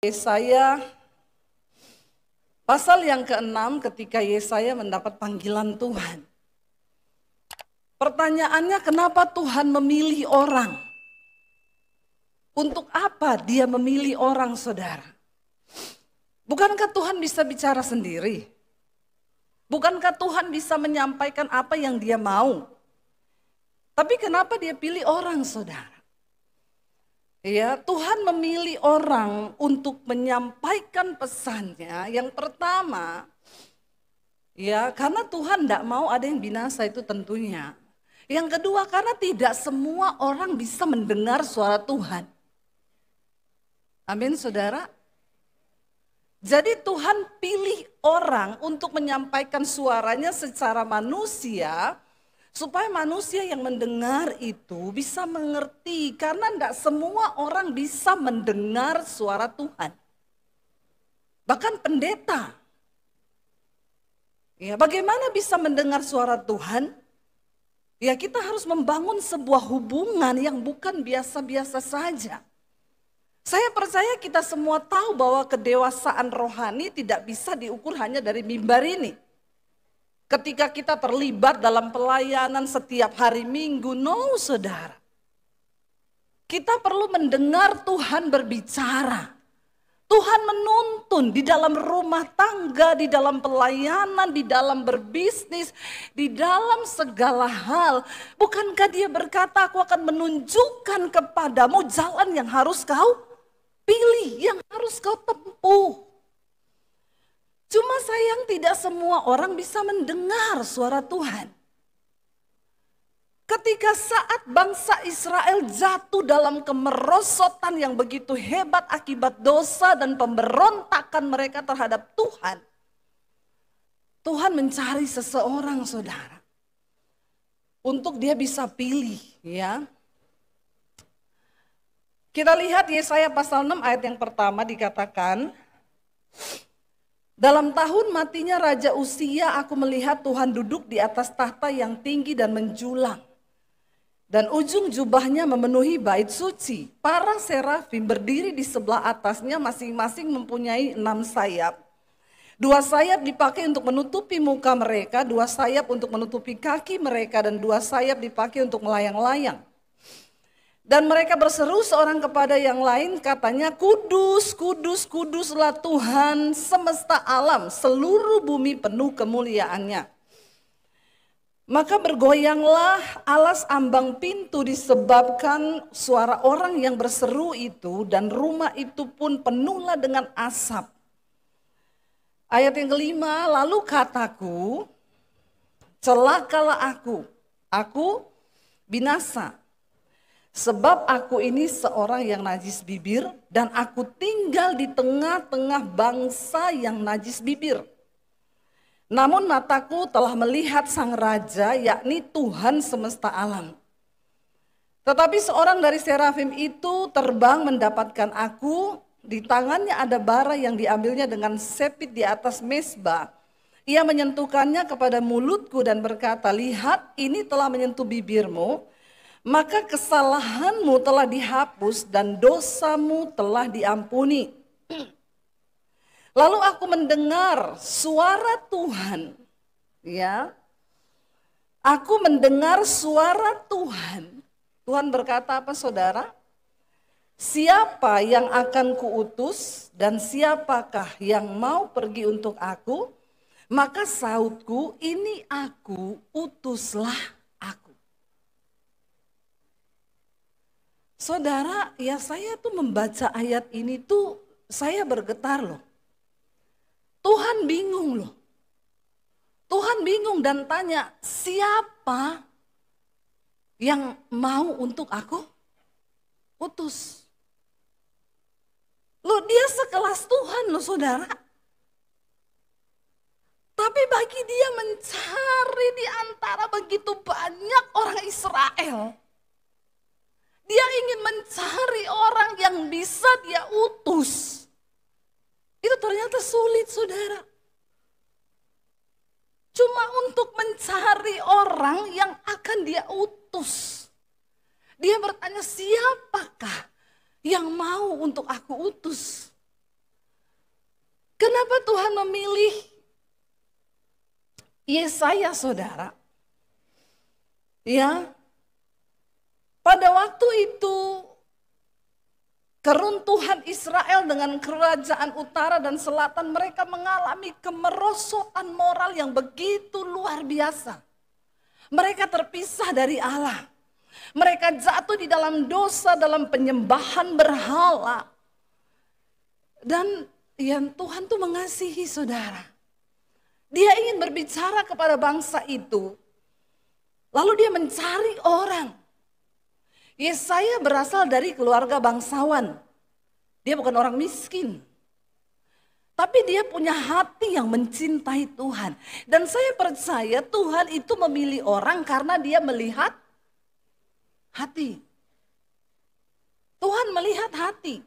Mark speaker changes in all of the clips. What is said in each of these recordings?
Speaker 1: Yesaya pasal yang ke-6 ketika Yesaya mendapat panggilan Tuhan. Pertanyaannya, kenapa Tuhan memilih orang? Untuk apa dia memilih orang, saudara? Bukankah Tuhan bisa bicara sendiri? Bukankah Tuhan bisa menyampaikan apa yang dia mau? Tapi kenapa dia pilih orang, saudara? Ya, Tuhan memilih orang untuk menyampaikan pesannya. Yang pertama, ya karena Tuhan tidak mau ada yang binasa, itu tentunya. Yang kedua, karena tidak semua orang bisa mendengar suara Tuhan. Amin, saudara. Jadi Tuhan pilih orang untuk menyampaikan suaranya secara manusia, supaya manusia yang mendengar itu bisa mengerti, karena tidak semua orang bisa mendengar suara Tuhan. Bahkan pendeta. Ya, bagaimana bisa mendengar suara Tuhan? Ya, kita harus membangun sebuah hubungan yang bukan biasa-biasa saja. Saya percaya kita semua tahu bahwa kedewasaan rohani tidak bisa diukur hanya dari mimbar ini. Ketika kita terlibat dalam pelayanan setiap hari Minggu, no saudara. Kita perlu mendengar Tuhan berbicara. Tuhan menuntun di dalam rumah tangga, di dalam pelayanan, di dalam berbisnis, di dalam segala hal. Bukankah dia berkata, aku akan menunjukkan kepadamu jalan yang harus kau pilih, yang harus kau tempuh. Cuma sayang tidak semua orang bisa mendengar suara Tuhan. Ketika saat bangsa Israel jatuh dalam kemerosotan yang begitu hebat akibat dosa dan pemberontakan mereka terhadap Tuhan. Tuhan mencari seseorang, saudara. Untuk dia bisa pilih, ya. Kita lihat Yesaya pasal 6 ayat yang pertama dikatakan, dalam tahun matinya Raja Uzia, aku melihat Tuhan duduk di atas tahta yang tinggi dan menjulang. Dan ujung jubahnya memenuhi bait suci. Para serafim berdiri di sebelah atasnya, masing-masing mempunyai 6 sayap. 2 sayap dipakai untuk menutupi muka mereka, 2 sayap untuk menutupi kaki mereka, dan 2 sayap dipakai untuk melayang-layang. Dan mereka berseru seorang kepada yang lain, katanya, kudus, kudus, kuduslah Tuhan semesta alam, seluruh bumi penuh kemuliaannya. Maka bergoyanglah alas ambang pintu disebabkan suara orang yang berseru itu, dan rumah itu pun penuhlah dengan asap. Ayat yang kelima, lalu kataku, celakalah aku binasa. Sebab aku ini seorang yang najis bibir, dan aku tinggal di tengah-tengah bangsa yang najis bibir. Namun mataku telah melihat sang raja, yakni Tuhan semesta alam. Tetapi seorang dari serafim itu terbang mendapatkan aku, di tangannya ada bara yang diambilnya dengan sepit di atas mezbah. Ia menyentuhkannya kepada mulutku dan berkata, lihat ini telah menyentuh bibirmu, maka kesalahanmu telah dihapus dan dosamu telah diampuni. Lalu aku mendengar suara Tuhan, ya. Aku mendengar suara Tuhan. Tuhan berkata apa, saudara? Siapa yang akan kuutus dan siapakah yang mau pergi untuk aku? Maka sautku, ini aku, utuslah aku. Saudara, ya saya tuh membaca ayat ini tuh saya bergetar loh. Tuhan bingung loh. Tuhan bingung dan tanya, siapa yang mau untuk aku utus? Loh, dia sekelas Tuhan loh, saudara. Tapi bagi dia mencari di antara begitu banyak orang Israel, dia ingin mencari orang yang bisa dia utus. Itu ternyata sulit, saudara. Cuma untuk mencari orang yang akan dia utus. Dia bertanya, siapakah yang mau untuk aku utus? Kenapa Tuhan memilih Yesaya, saudara? Ya, pada waktu itu keruntuhan Israel dengan kerajaan utara dan selatan, mereka mengalami kemerosotan moral yang begitu luar biasa. Mereka terpisah dari Allah. Mereka jatuh di dalam dosa, dalam penyembahan berhala. Dan yang Tuhan tuh mengasihi, saudara. Dia ingin berbicara kepada bangsa itu. Lalu dia mencari orang. Yesaya berasal dari keluarga bangsawan. Dia bukan orang miskin. Tapi dia punya hati yang mencintai Tuhan. Dan saya percaya Tuhan itu memilih orang karena dia melihat hati. Tuhan melihat hati.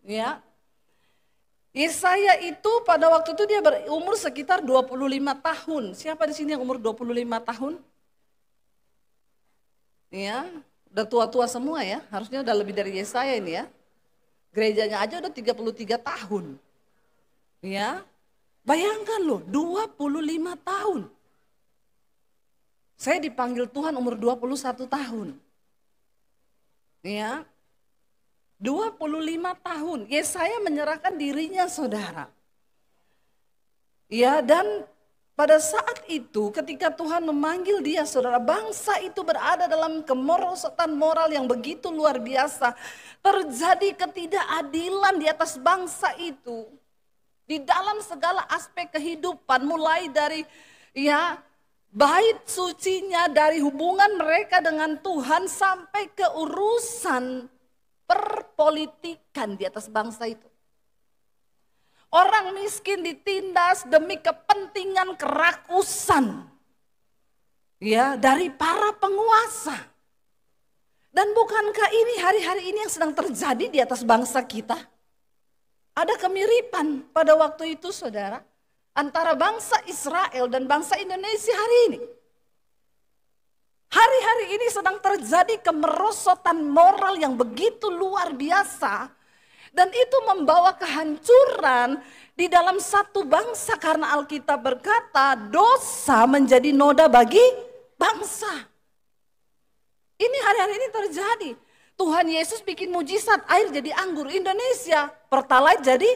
Speaker 1: Ya. Yesaya itu pada waktu itu dia berumur sekitar 25 tahun. Siapa di sini yang umur 25 tahun? Ya, udah tua-tua semua ya. Harusnya udah lebih dari Yesaya ini ya. Gerejanya aja udah 33 tahun. Ya. Bayangkan loh, 25 tahun. Saya dipanggil Tuhan umur 21 tahun. Ya. 25 tahun. Yesaya menyerahkan dirinya, saudara. Ya, dan pada saat itu ketika Tuhan memanggil dia, saudara, bangsa itu berada dalam kemerosotan moral yang begitu luar biasa. Terjadi ketidakadilan di atas bangsa itu. Di dalam segala aspek kehidupan, mulai dari ya bait sucinya, dari hubungan mereka dengan Tuhan sampai ke urusan perpolitikan di atas bangsa itu. Orang miskin ditindas demi kepentingan kerakusan ya dari para penguasa. Dan bukankah ini hari-hari ini yang sedang terjadi di atas bangsa kita? Ada kemiripan pada waktu itu, saudara, antara bangsa Israel dan bangsa Indonesia hari ini. Hari-hari ini sedang terjadi kemerosotan moral yang begitu luar biasa. Dan itu membawa kehancuran di dalam satu bangsa. Karena Alkitab berkata dosa menjadi noda bagi bangsa. Ini hari-hari ini terjadi. Tuhan Yesus bikin mujizat, air jadi anggur. Indonesia, Pertalite jadi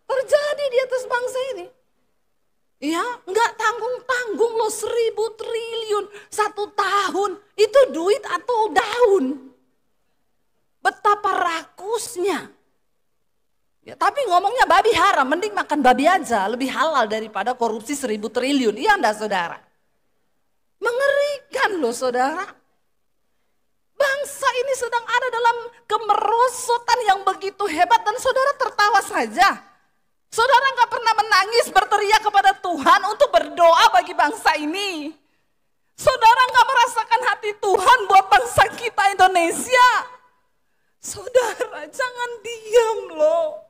Speaker 1: terjadi di atas bangsa ini. Ya, nggak tanggung-tanggung loh, 1.000 triliun 1 tahun. Itu duit atau daun? Betapa rakusnya. Ya, tapi ngomongnya babi haram, mending makan babi aja. Lebih halal daripada korupsi 1.000 triliun. Iya enggak, saudara? Mengerikan loh, saudara. Bangsa ini sedang ada dalam kemerosotan yang begitu hebat. Dan saudara tertawa saja. Saudara nggak pernah menangis berteriak kepada Tuhan untuk berdoa bagi bangsa ini. Saudara nggak merasakan hati Tuhan buat bangsa kita Indonesia. Saudara jangan diam loh.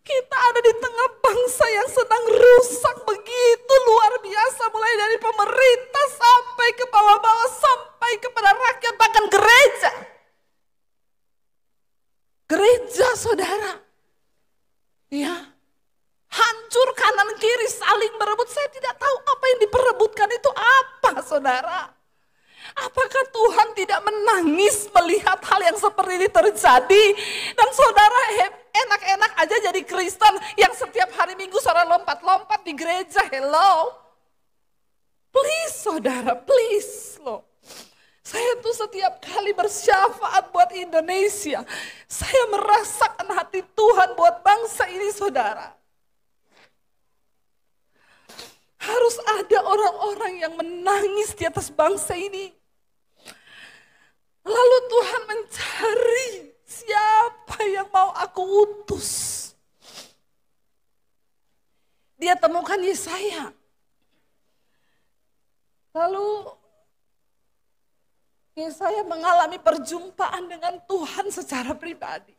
Speaker 1: Kita ada di tengah bangsa yang sedang rusak begitu luar biasa. Mulai dari pemerintah sampai ke bawah-bawah, sampai kepada rakyat, bahkan gereja. Gereja, saudara. Ya. Hancur kanan kiri saling berebut. Saya tidak tahu apa yang diperebutkan itu apa, saudara. Apakah Tuhan tidak menangis melihat hal yang seperti ini terjadi? Dan saudara enak-enak aja jadi Kristen yang setiap hari Minggu saudara lompat-lompat di gereja. Hello. Please, saudara, please loh. Saya tuh setiap kali bersyafaat buat Indonesia. Saya merasakan hati Tuhan buat bangsa ini, saudara. Harus ada orang-orang yang menangis di atas bangsa ini. Lalu Tuhan mencari siapa yang mau aku utus. Dia temukan Yesaya. Lalu Yesaya mengalami perjumpaan dengan Tuhan secara pribadi.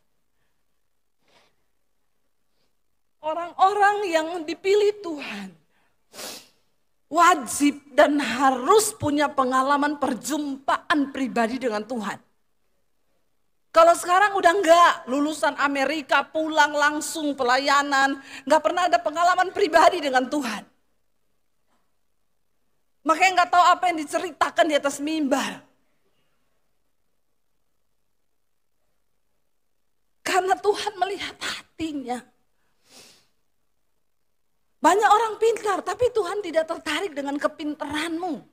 Speaker 1: Orang-orang yang dipilih Tuhan wajib dan harus punya pengalaman perjumpaan pribadi dengan Tuhan. Kalau sekarang udah enggak, lulusan Amerika pulang langsung pelayanan, enggak pernah ada pengalaman pribadi dengan Tuhan. Makanya enggak tahu apa yang diceritakan di atas mimbar. Karena Tuhan melihat hatinya. Banyak orang pintar, tapi Tuhan tidak tertarik dengan kepintaranmu.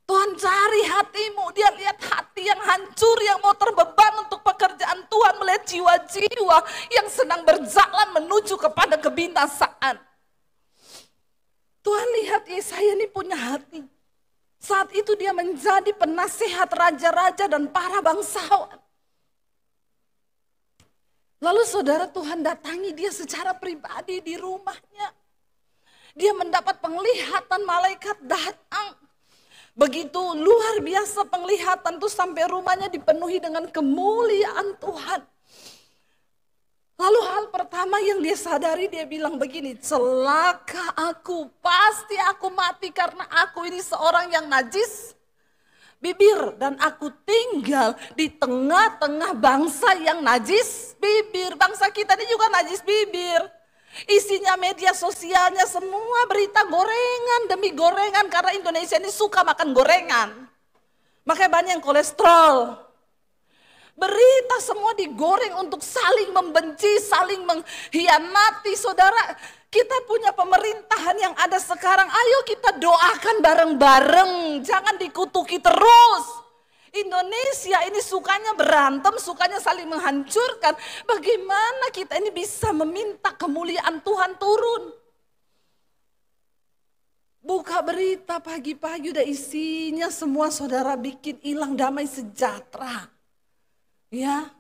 Speaker 1: Tuhan cari hatimu, dia lihat hati yang hancur, yang mau terbeban untuk pekerjaan Tuhan, melihat jiwa-jiwa yang sedang berjalan menuju kepada kebinasaan. Tuhan lihat Yesaya ini punya hati. Saat itu dia menjadi penasehat raja-raja dan para bangsawan. Lalu saudara, Tuhan datangi dia secara pribadi di rumahnya. Dia mendapat penglihatan, malaikat datang. Begitu luar biasa penglihatan tuh sampai rumahnya dipenuhi dengan kemuliaan Tuhan. Lalu hal pertama yang dia sadari, dia bilang begini, celaka aku, pasti aku mati karena aku ini seorang yang najis bibir. Dan aku tinggal di tengah-tengah bangsa yang najis bibir. Bangsa kita ini juga najis bibir. Isinya media sosialnya semua berita gorengan demi gorengan. Karena Indonesia ini suka makan gorengan. Makanya banyak yang kolesterol. Berita semua digoreng untuk saling membenci, saling mengkhianati. Saudara, kita punya pemerintahan yang ada sekarang. Ayo kita doakan bareng-bareng. Jangan dikutuki terus. Indonesia ini sukanya berantem, sukanya saling menghancurkan. Bagaimana kita ini bisa meminta kemuliaan Tuhan turun? Buka berita pagi-pagi udah isinya semua saudara bikin hilang damai sejahtera. Ya,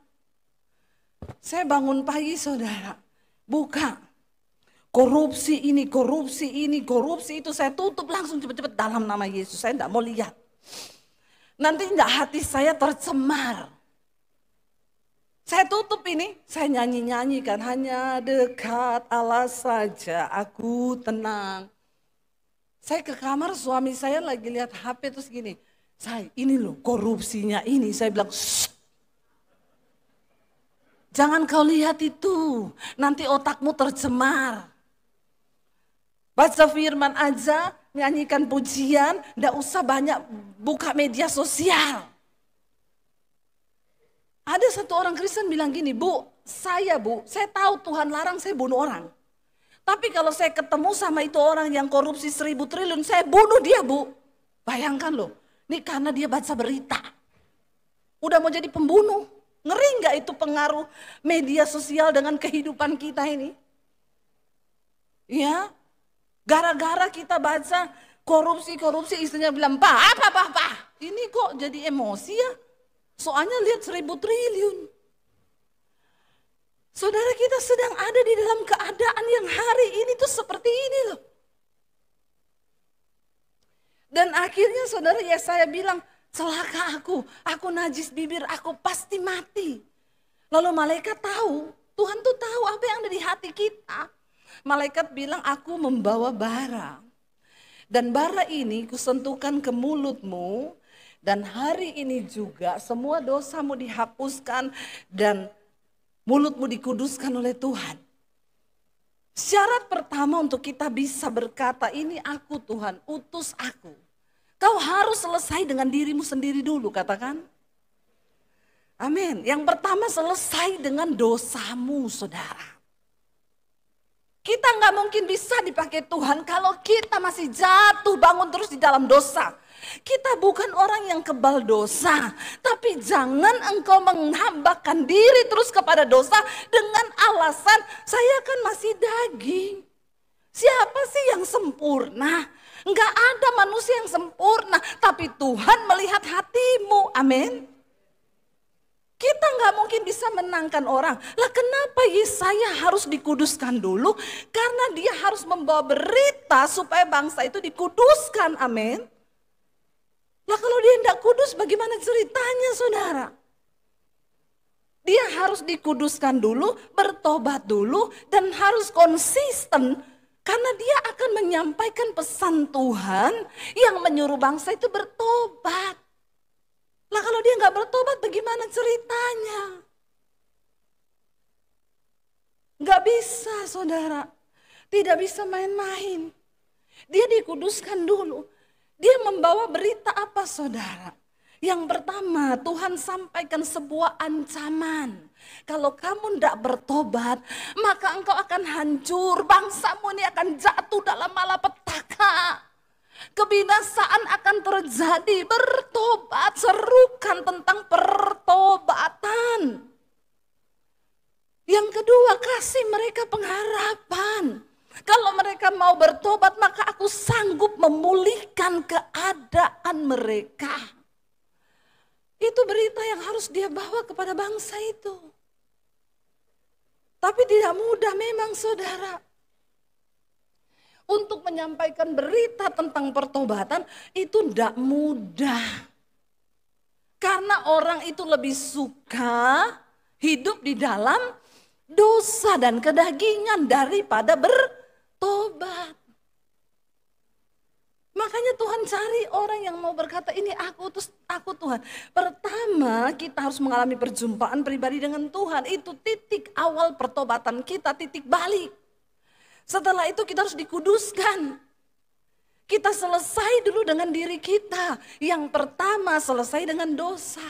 Speaker 1: saya bangun pagi saudara, buka. Korupsi ini, korupsi ini, korupsi itu, saya tutup langsung cepet-cepet dalam nama Yesus. Saya tidak mau lihat. Nanti enggak hati saya tercemar. Saya tutup ini, saya nyanyi-nyanyikan, hanya dekat Allah saja aku tenang. Saya ke kamar, suami saya lagi lihat HP terus gini, saya ini loh korupsinya ini, saya bilang shh. Jangan kau lihat itu, nanti otakmu tercemar. Baca firman aja, nyanyikan pujian, nggak usah banyak buka media sosial. Ada satu orang Kristen bilang gini, Bu, saya tahu Tuhan larang saya bunuh orang. Tapi kalau saya ketemu sama itu orang yang korupsi 1.000 triliun, saya bunuh dia, Bu. Bayangkan loh, ini karena dia baca berita. Udah mau jadi pembunuh. Ngeri nggak itu pengaruh media sosial dengan kehidupan kita ini? Ya, gara-gara kita baca korupsi, istrinya bilang, Pak, apa? Ini kok jadi emosi ya? Soalnya lihat 1.000 triliun. Saudara, kita sedang ada di dalam keadaan yang hari ini tuh seperti ini loh. Dan akhirnya saudara Yesaya bilang, celaka aku najis bibir, aku pasti mati. Lalu malaikat tahu, Tuhan tuh tahu apa yang ada di hati kita. Malaikat bilang, aku membawa bara. Dan bara ini kusentuhkan ke mulutmu. Dan hari ini juga semua dosamu dihapuskan dan mulutmu dikuduskan oleh Tuhan. Syarat pertama untuk kita bisa berkata, ini aku Tuhan, utus aku. Kau harus selesai dengan dirimu sendiri dulu, katakan. Amin. Yang pertama selesai dengan dosamu, saudara. Kita nggak mungkin bisa dipakai Tuhan kalau kita masih jatuh bangun terus di dalam dosa. Kita bukan orang yang kebal dosa, tapi jangan engkau menghambakan diri terus kepada dosa dengan alasan saya kan masih daging. Siapa sih yang sempurna? Enggak ada manusia yang sempurna, tapi Tuhan melihat hatimu. Amin. Kita nggak mungkin bisa menangkan orang. Lah kenapa Yesaya harus dikuduskan dulu? Karena dia harus membawa berita supaya bangsa itu dikuduskan. Amin. Lah kalau dia tidak kudus bagaimana ceritanya, saudara? Dia harus dikuduskan dulu, bertobat dulu, dan harus konsisten. Karena dia akan menyampaikan pesan Tuhan yang menyuruh bangsa itu bertobat. Lah kalau dia nggak bertobat bagaimana ceritanya? Nggak bisa saudara, tidak bisa main-main. Dia dikuduskan dulu. Dia membawa berita apa saudara? Yang pertama, Tuhan sampaikan sebuah ancaman. Kalau kamu tidak bertobat, maka engkau akan hancur. Bangsamu ini akan jatuh dalam malapetaka. Kebinasaan akan terjadi. Bertobat, serukan tentang pertobatan. Yang kedua, kasih mereka pengharapan. Kalau mereka mau bertobat, maka aku sanggup memulihkan keadaan mereka. Itu berita yang harus dia bawa kepada bangsa itu. Tapi tidak mudah memang saudara. Untuk menyampaikan berita tentang pertobatan itu tidak mudah. Karena orang itu lebih suka hidup di dalam dosa dan kedagingan daripada bertobat. Makanya Tuhan cari orang yang mau berkata ini aku Tuhan. Pertama kita harus mengalami perjumpaan pribadi dengan Tuhan. Itu titik awal pertobatan kita, titik balik. Setelah itu kita harus dikuduskan. Kita selesai dulu dengan diri kita. Yang pertama selesai dengan dosa.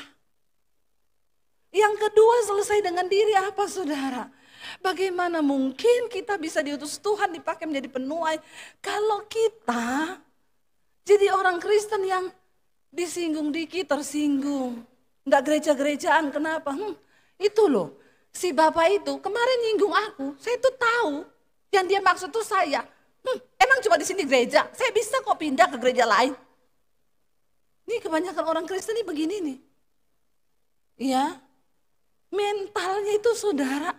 Speaker 1: Yang kedua selesai dengan diri apa saudara? Bagaimana mungkin kita bisa diutus Tuhan dipakai menjadi penuai kalau kita jadi orang Kristen yang disinggung dikit tersinggung. Enggak gereja-gerejaan, kenapa? Itu loh, si bapak itu kemarin nyinggung aku, saya tuh tahu yang dia maksud tuh saya. Emang cuma di sini gereja, saya bisa kok pindah ke gereja lain. Ini kebanyakan orang Kristen ini begini nih. Ya, mentalnya itu saudara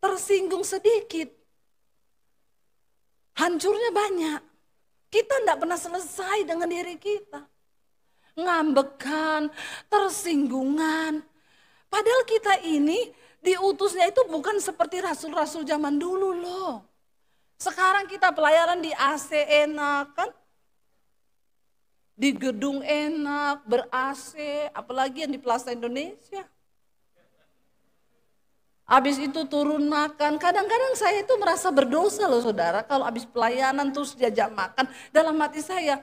Speaker 1: tersinggung sedikit. Hancurnya banyak. Kita tidak pernah selesai dengan diri kita. Ngambekan, tersinggungan. Padahal kita ini diutusnya itu bukan seperti rasul-rasul zaman dulu loh. Sekarang kita pelayanan di AC enak kan. Di gedung enak, ber-AC, apalagi yang di Plaza Indonesia. Habis itu turun makan, kadang-kadang saya itu merasa berdosa loh saudara. Kalau habis pelayanan terus diajak makan, dalam hati saya,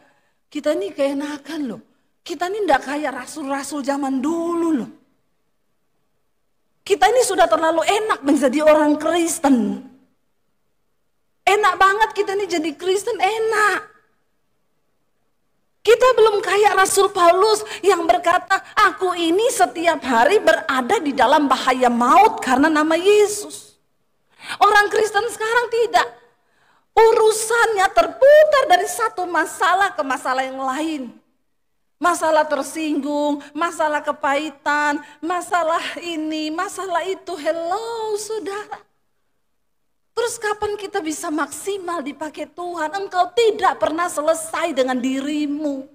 Speaker 1: kita ini keenakan loh. Kita ini enggak kayak rasul-rasul zaman dulu loh. Kita ini sudah terlalu enak menjadi orang Kristen. Enak banget kita ini jadi Kristen, enak. Kita belum kayak Rasul Paulus yang berkata, aku ini setiap hari berada di dalam bahaya maut karena nama Yesus. Orang Kristen sekarang tidak. Urusannya terputar dari satu masalah ke masalah yang lain. Masalah tersinggung, masalah kepahitan, masalah ini, masalah itu. Hello saudara. Terus kapan kita bisa maksimal dipakai Tuhan? Engkau tidak pernah selesai dengan dirimu.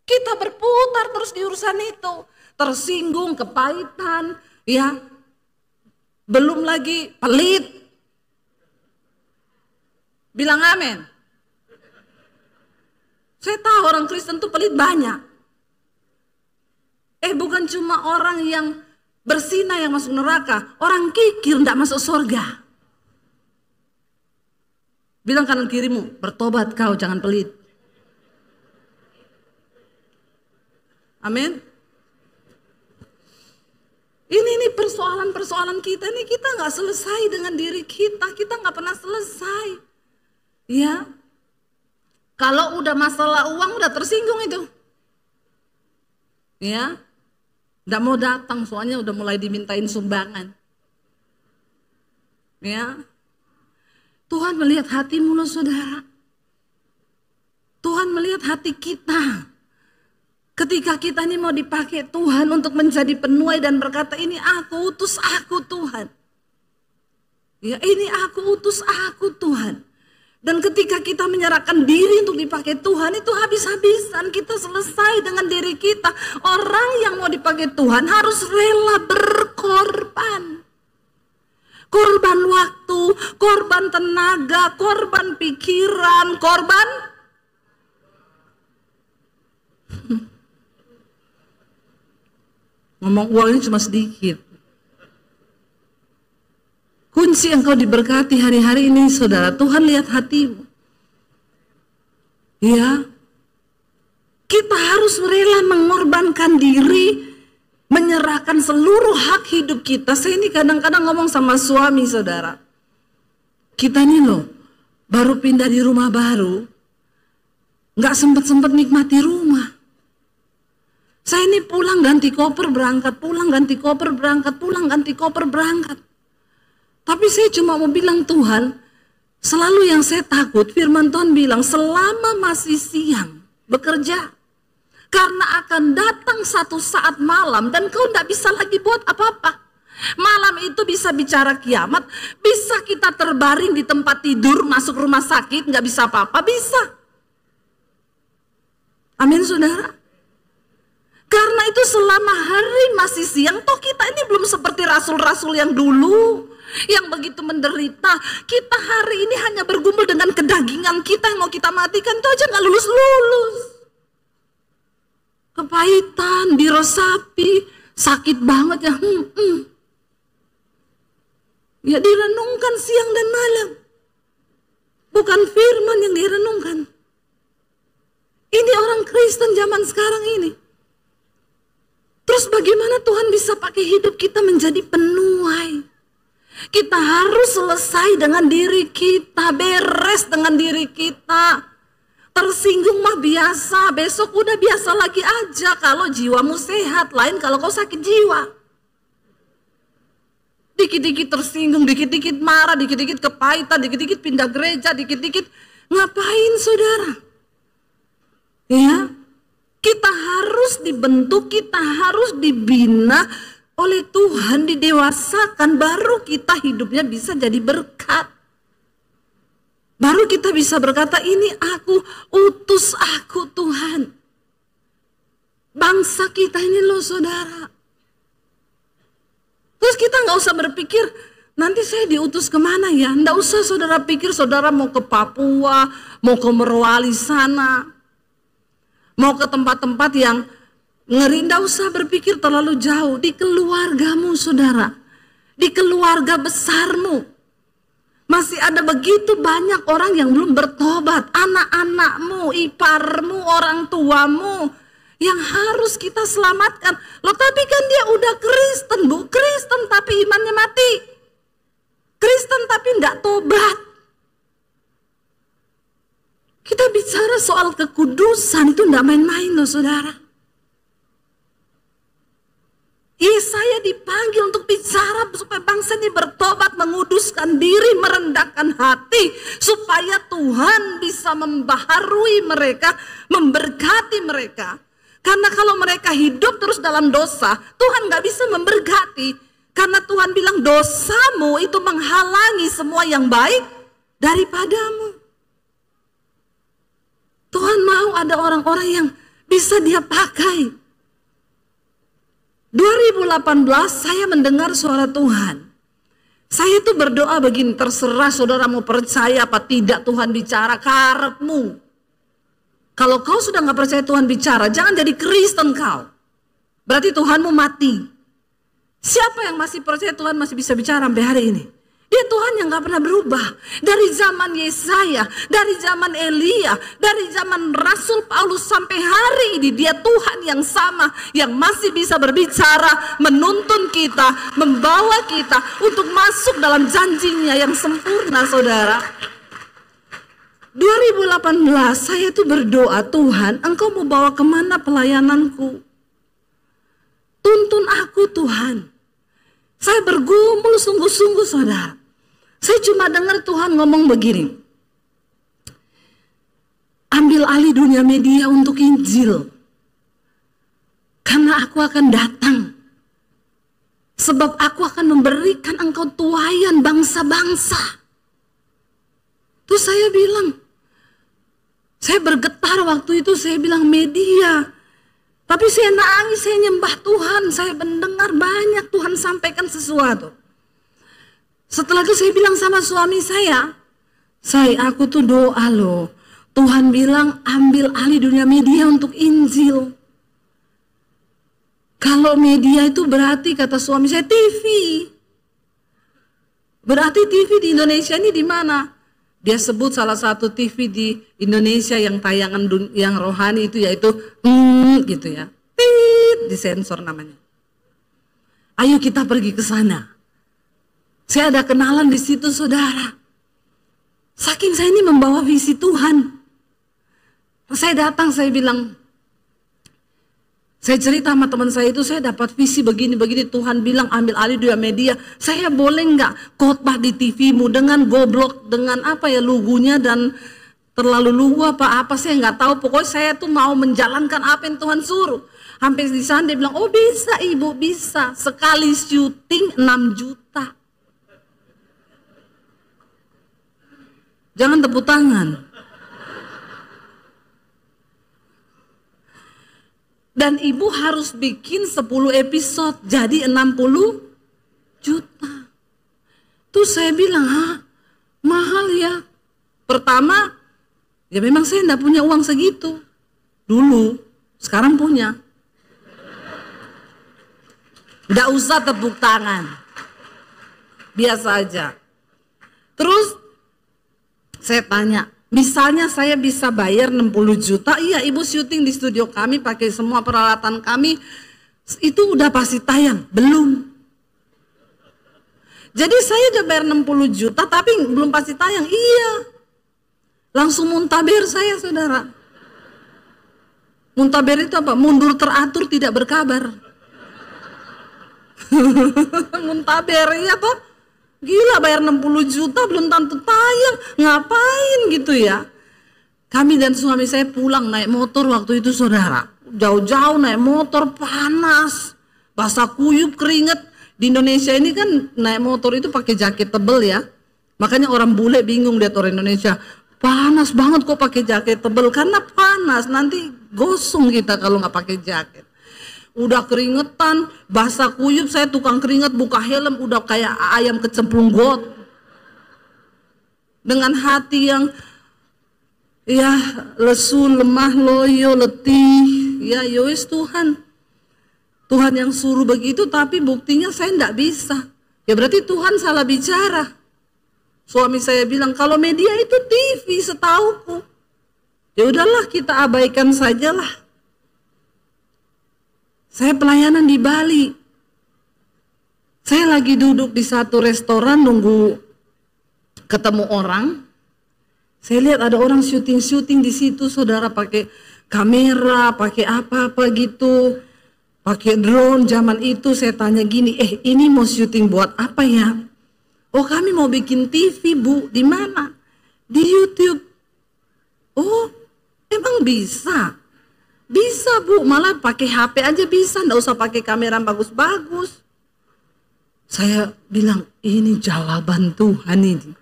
Speaker 1: Kita berputar terus di urusan itu. Tersinggung, kepahitan, ya. Belum lagi pelit. Bilang amin. Saya tahu orang Kristen tuh pelit banyak. Bukan cuma orang yang bersinah yang masuk neraka, orang kikir tidak masuk surga. Bilang kanan kirimu, bertobat kau, jangan pelit. Amin. Ini persoalan-persoalan kita ini, kita nggak selesai dengan diri kita nggak pernah selesai. Ya, kalau udah masalah uang udah tersinggung itu. Ya. Nggak mau datang soalnya udah mulai dimintain sumbangan. Ya. Tuhan melihat hatimu loh saudara. Tuhan melihat hati kita. Ketika kita ini mau dipakai Tuhan untuk menjadi penuai dan berkata ini aku utus aku Tuhan. Ya ini aku utus aku Tuhan. Dan ketika kita menyerahkan diri untuk dipakai Tuhan itu habis-habisan kita selesai dengan diri kita. Orang yang mau dipakai Tuhan harus rela berkorban. Korban waktu, korban tenaga, korban pikiran, korban. Ngomong uangnya cuma sedikit. Kunci engkau diberkati hari-hari ini saudara, Tuhan lihat hatimu. Ya, kita harus rela mengorbankan diri, menyerahkan seluruh hak hidup kita. Saya ini kadang-kadang ngomong sama suami saudara. Kita ini loh, baru pindah di rumah baru, gak sempet-sempet nikmati rumah. Saya ini pulang ganti koper berangkat, pulang ganti koper berangkat, pulang ganti koper berangkat. Tapi saya cuma mau bilang Tuhan, selalu yang saya takut, firman Tuhan bilang selama masih siang bekerja. Karena akan datang satu saat malam dan kau tidak bisa lagi buat apa-apa. Malam itu bisa bicara kiamat, bisa kita terbaring di tempat tidur, masuk rumah sakit, nggak bisa apa-apa, bisa. Amin saudara. Karena itu selama hari masih siang, toh kita ini belum seperti rasul-rasul yang dulu, yang begitu menderita. Kita hari ini hanya bergumul dengan kedagingan kita yang mau kita matikan, itu aja nggak lulus-lulus. Kepahitan, diresapi, sakit banget ya. Ya direnungkan siang dan malam. Bukan firman yang direnungkan. Ini orang Kristen zaman sekarang ini. Terus bagaimana Tuhan bisa pakai hidup kita menjadi penuai? Kita harus selesai dengan diri kita, beres dengan diri kita. Tersinggung mah biasa, besok udah biasa lagi aja kalau jiwamu sehat, lain kalau kau sakit jiwa. Dikit-dikit tersinggung, dikit-dikit marah, dikit-dikit kepahitan, dikit-dikit pindah gereja, dikit-dikit ngapain saudara? Ya, kita harus dibentuk, kita harus dibina oleh Tuhan, didewasakan, baru kita hidupnya bisa jadi berkat. Baru kita bisa berkata, ini aku, utus aku Tuhan. Bangsa kita ini loh saudara. Terus kita gak usah berpikir, nanti saya diutus kemana ya? Nggak usah saudara pikir, saudara mau ke Papua, mau ke Merwali sana, mau ke tempat-tempat yang ngeri, nggak usah berpikir terlalu jauh. Di keluargamu saudara, di keluarga besarmu, masih ada begitu banyak orang yang belum bertobat. Anak-anakmu, iparmu, orang tuamu yang harus kita selamatkan. Loh tapi kan dia udah Kristen bu, Kristen tapi imannya mati. Kristen tapi nggak tobat. Kita bicara soal kekudusan itu nggak main-main loh saudara. Yesaya dipanggil untuk bicara supaya bangsa ini bertobat, menguduskan diri, merendahkan hati, supaya Tuhan bisa membaharui mereka, memberkati mereka. Karena kalau mereka hidup terus dalam dosa, Tuhan gak bisa memberkati. Karena Tuhan bilang dosamu itu menghalangi semua yang baik daripadamu. Tuhan mau ada orang-orang yang bisa dia pakai. 2018 saya mendengar suara Tuhan. Saya itu berdoa begini, terserah saudara mau percaya apa tidak Tuhan bicara, karepmu. Kalau kau sudah gak percaya Tuhan bicara, jangan jadi Kristen kau. Berarti Tuhanmu mati. Siapa yang masih percaya Tuhan masih bisa bicara sampai hari ini? Dia Tuhan yang gak pernah berubah. Dari zaman Yesaya, dari zaman Elia, dari zaman Rasul Paulus sampai hari ini, dia Tuhan yang sama, yang masih bisa berbicara, menuntun kita, membawa kita untuk masuk dalam janjinya yang sempurna saudara. 2018 saya tuh berdoa, Tuhan engkau mau bawa kemana pelayananku? Tuntun aku Tuhan. Saya bergumul sungguh-sungguh saudara. Saya cuma dengar Tuhan ngomong begini, ambil alih dunia media untuk Injil, karena aku akan datang, sebab aku akan memberikan engkau tuaian bangsa-bangsa. Terus saya bilang, saya bergetar waktu itu, saya bilang media, tapi saya nangis, saya nyembah Tuhan, saya mendengar banyak Tuhan sampaikan sesuatu. Setelah itu saya bilang sama suami saya, aku tuh doa loh, Tuhan bilang ambil alih dunia media untuk Injil. Kalau media itu berarti kata suami saya TV. Berarti TV di Indonesia ini di mana? Dia sebut salah satu TV di Indonesia yang tayangan yang rohani itu yaitu gitu ya. Disensor namanya. Ayo kita pergi ke sana. Saya ada kenalan di situ saudara. Saking saya ini membawa visi Tuhan. Saya datang, saya bilang, saya cerita sama teman saya itu, saya dapat visi begini-begini, Tuhan bilang ambil alih dunia media. Saya boleh nggak khotbah di TV-mu dengan goblok, dengan apa ya lugunya dan terlalu lugu apa saya nggak tahu. Pokoknya saya tuh mau menjalankan apa yang Tuhan suruh. Hampir di sana dia bilang, oh bisa ibu, bisa. Sekali syuting 6 juta. Jangan tepuk tangan. Dan ibu harus bikin 10 episode, jadi 60 juta. Tuh saya bilang, mahal ya. Pertama, ya memang saya enggak punya uang segitu. Dulu, sekarang punya. Enggak usah tepuk tangan. Biasa aja. Terus, saya tanya, misalnya saya bisa bayar 60 juta, iya ibu syuting di studio kami pakai semua peralatan kami, itu udah pasti tayang? Belum. Jadi saya udah bayar 60 juta tapi belum pasti tayang, iya. Langsung muntaber saya saudara. Muntaber itu apa? Mundur teratur tidak berkabar. Muntaber ya toh? Gila bayar 60 juta belum tentu tayang, ngapain gitu ya. Kami dan suami saya pulang naik motor waktu itu saudara. Jauh-jauh naik motor panas, basah kuyup keringet. Di Indonesia ini kan naik motor itu pakai jaket tebel ya. Makanya orang bule bingung lihat orang Indonesia. Panas banget kok pakai jaket tebel, karena panas nanti gosong kita kalau nggak pakai jaket. Udah keringetan, basah kuyup, saya tukang keringet buka helm udah kayak ayam kecemplung got. Dengan hati yang ya lesu, lemah, loyo, letih. Ya yowes Tuhan. Tuhan yang suruh begitu tapi buktinya saya enggak bisa. Ya berarti Tuhan salah bicara. Suami saya bilang kalau media itu TV setauku. Ya udahlah kita abaikan sajalah. Saya pelayanan di Bali. Saya lagi duduk di satu restoran nunggu ketemu orang. Saya lihat ada orang syuting-syuting di situ, saudara pakai kamera, pakai apa-apa gitu, pakai drone. Zaman itu saya tanya gini, ini mau syuting buat apa ya? Oh kami mau bikin TV bu, di mana? Di YouTube. Oh emang bisa? Bisa bu, malah pakai HP aja bisa, nggak usah pakai kamera bagus-bagus. Saya bilang, ini jawaban Tuhan ini.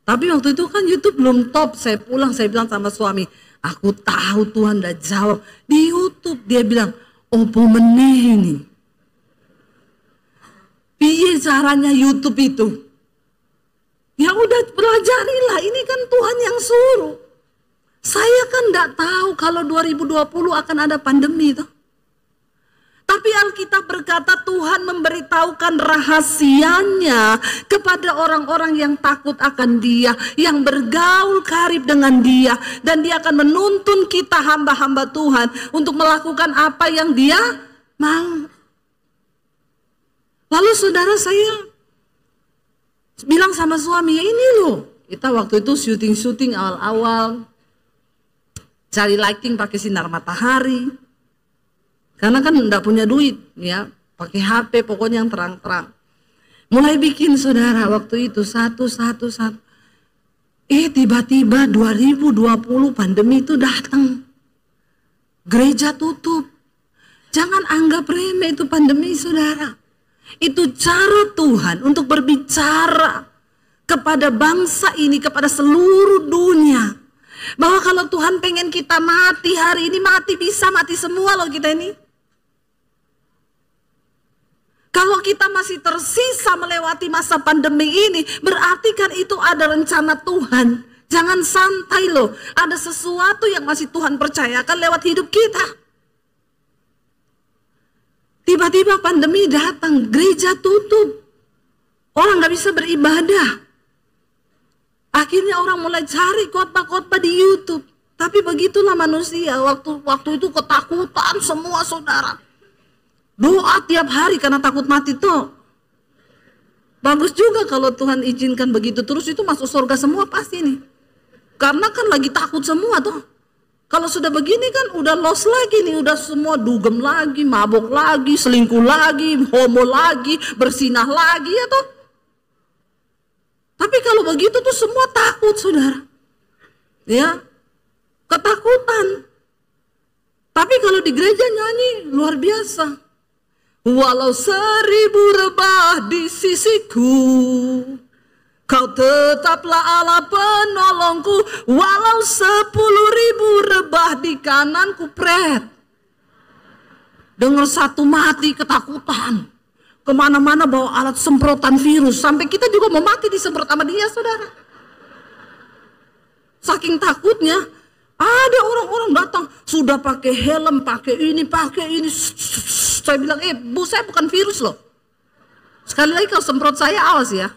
Speaker 1: Tapi waktu itu kan YouTube belum top, saya pulang, saya bilang sama suami, aku tahu Tuhan udah jawab. Di YouTube dia bilang, opo meneh ini. Piye caranya YouTube itu? Ya udah pelajarilah, ini kan Tuhan yang suruh. Saya kan enggak tahu kalau 2020 akan ada pandemi itu. Tapi Alkitab berkata Tuhan memberitahukan rahasianya kepada orang-orang yang takut akan Dia, yang bergaul karib dengan Dia, dan Dia akan menuntun kita hamba-hamba Tuhan untuk melakukan apa yang Dia mau. Lalu saudara saya bilang sama suami, ya ini loh, kita waktu itu syuting-syuting awal-awal. Cari lighting pakai sinar matahari. Karena kan enggak punya duit ya, pakai HP pokoknya yang terang-terang. Mulai bikin saudara waktu itu satu. Tiba-tiba 2020 pandemi itu datang. Gereja tutup. Jangan anggap remeh itu pandemi saudara. Itu cara Tuhan untuk berbicara kepada bangsa ini, kepada seluruh dunia. Bahwa kalau Tuhan pengen kita mati hari ini, mati bisa mati semua loh kita ini. Kalau kita masih tersisa melewati masa pandemi ini, berarti kan itu ada rencana Tuhan. Jangan santai loh, ada sesuatu yang masih Tuhan percayakan lewat hidup kita. Tiba-tiba pandemi datang, gereja tutup. Orang gak bisa beribadah. Akhirnya orang mulai cari khotbah-khotbah di YouTube. Tapi begitulah manusia, waktu itu ketakutan semua saudara. Doa tiap hari karena takut mati tuh. Bagus juga kalau Tuhan izinkan begitu terus, itu masuk surga semua pasti nih. Karena kan lagi takut semua tuh. Kalau sudah begini kan udah lost lagi nih, udah semua dugem lagi, mabok lagi, selingkuh lagi, homo lagi, bersinah lagi ya toh. Tapi kalau begitu tuh semua takut saudara. Ya, ketakutan. Tapi kalau di gereja nyanyi luar biasa. Walau 1000 rebah di sisiku, Kau tetaplah Allah penolongku, walau 10.000 rebah di kananku. Pret. Dengar satu mati ketakutan. Kemana-mana bawa alat semprotan virus. Sampai kita juga mau mati disemprot sama dia saudara. Saking takutnya, ada orang-orang datang. Sudah pakai helm, pakai ini. Saya bilang, Bu saya bukan virus loh. Sekali lagi kau semprot saya, awas ya.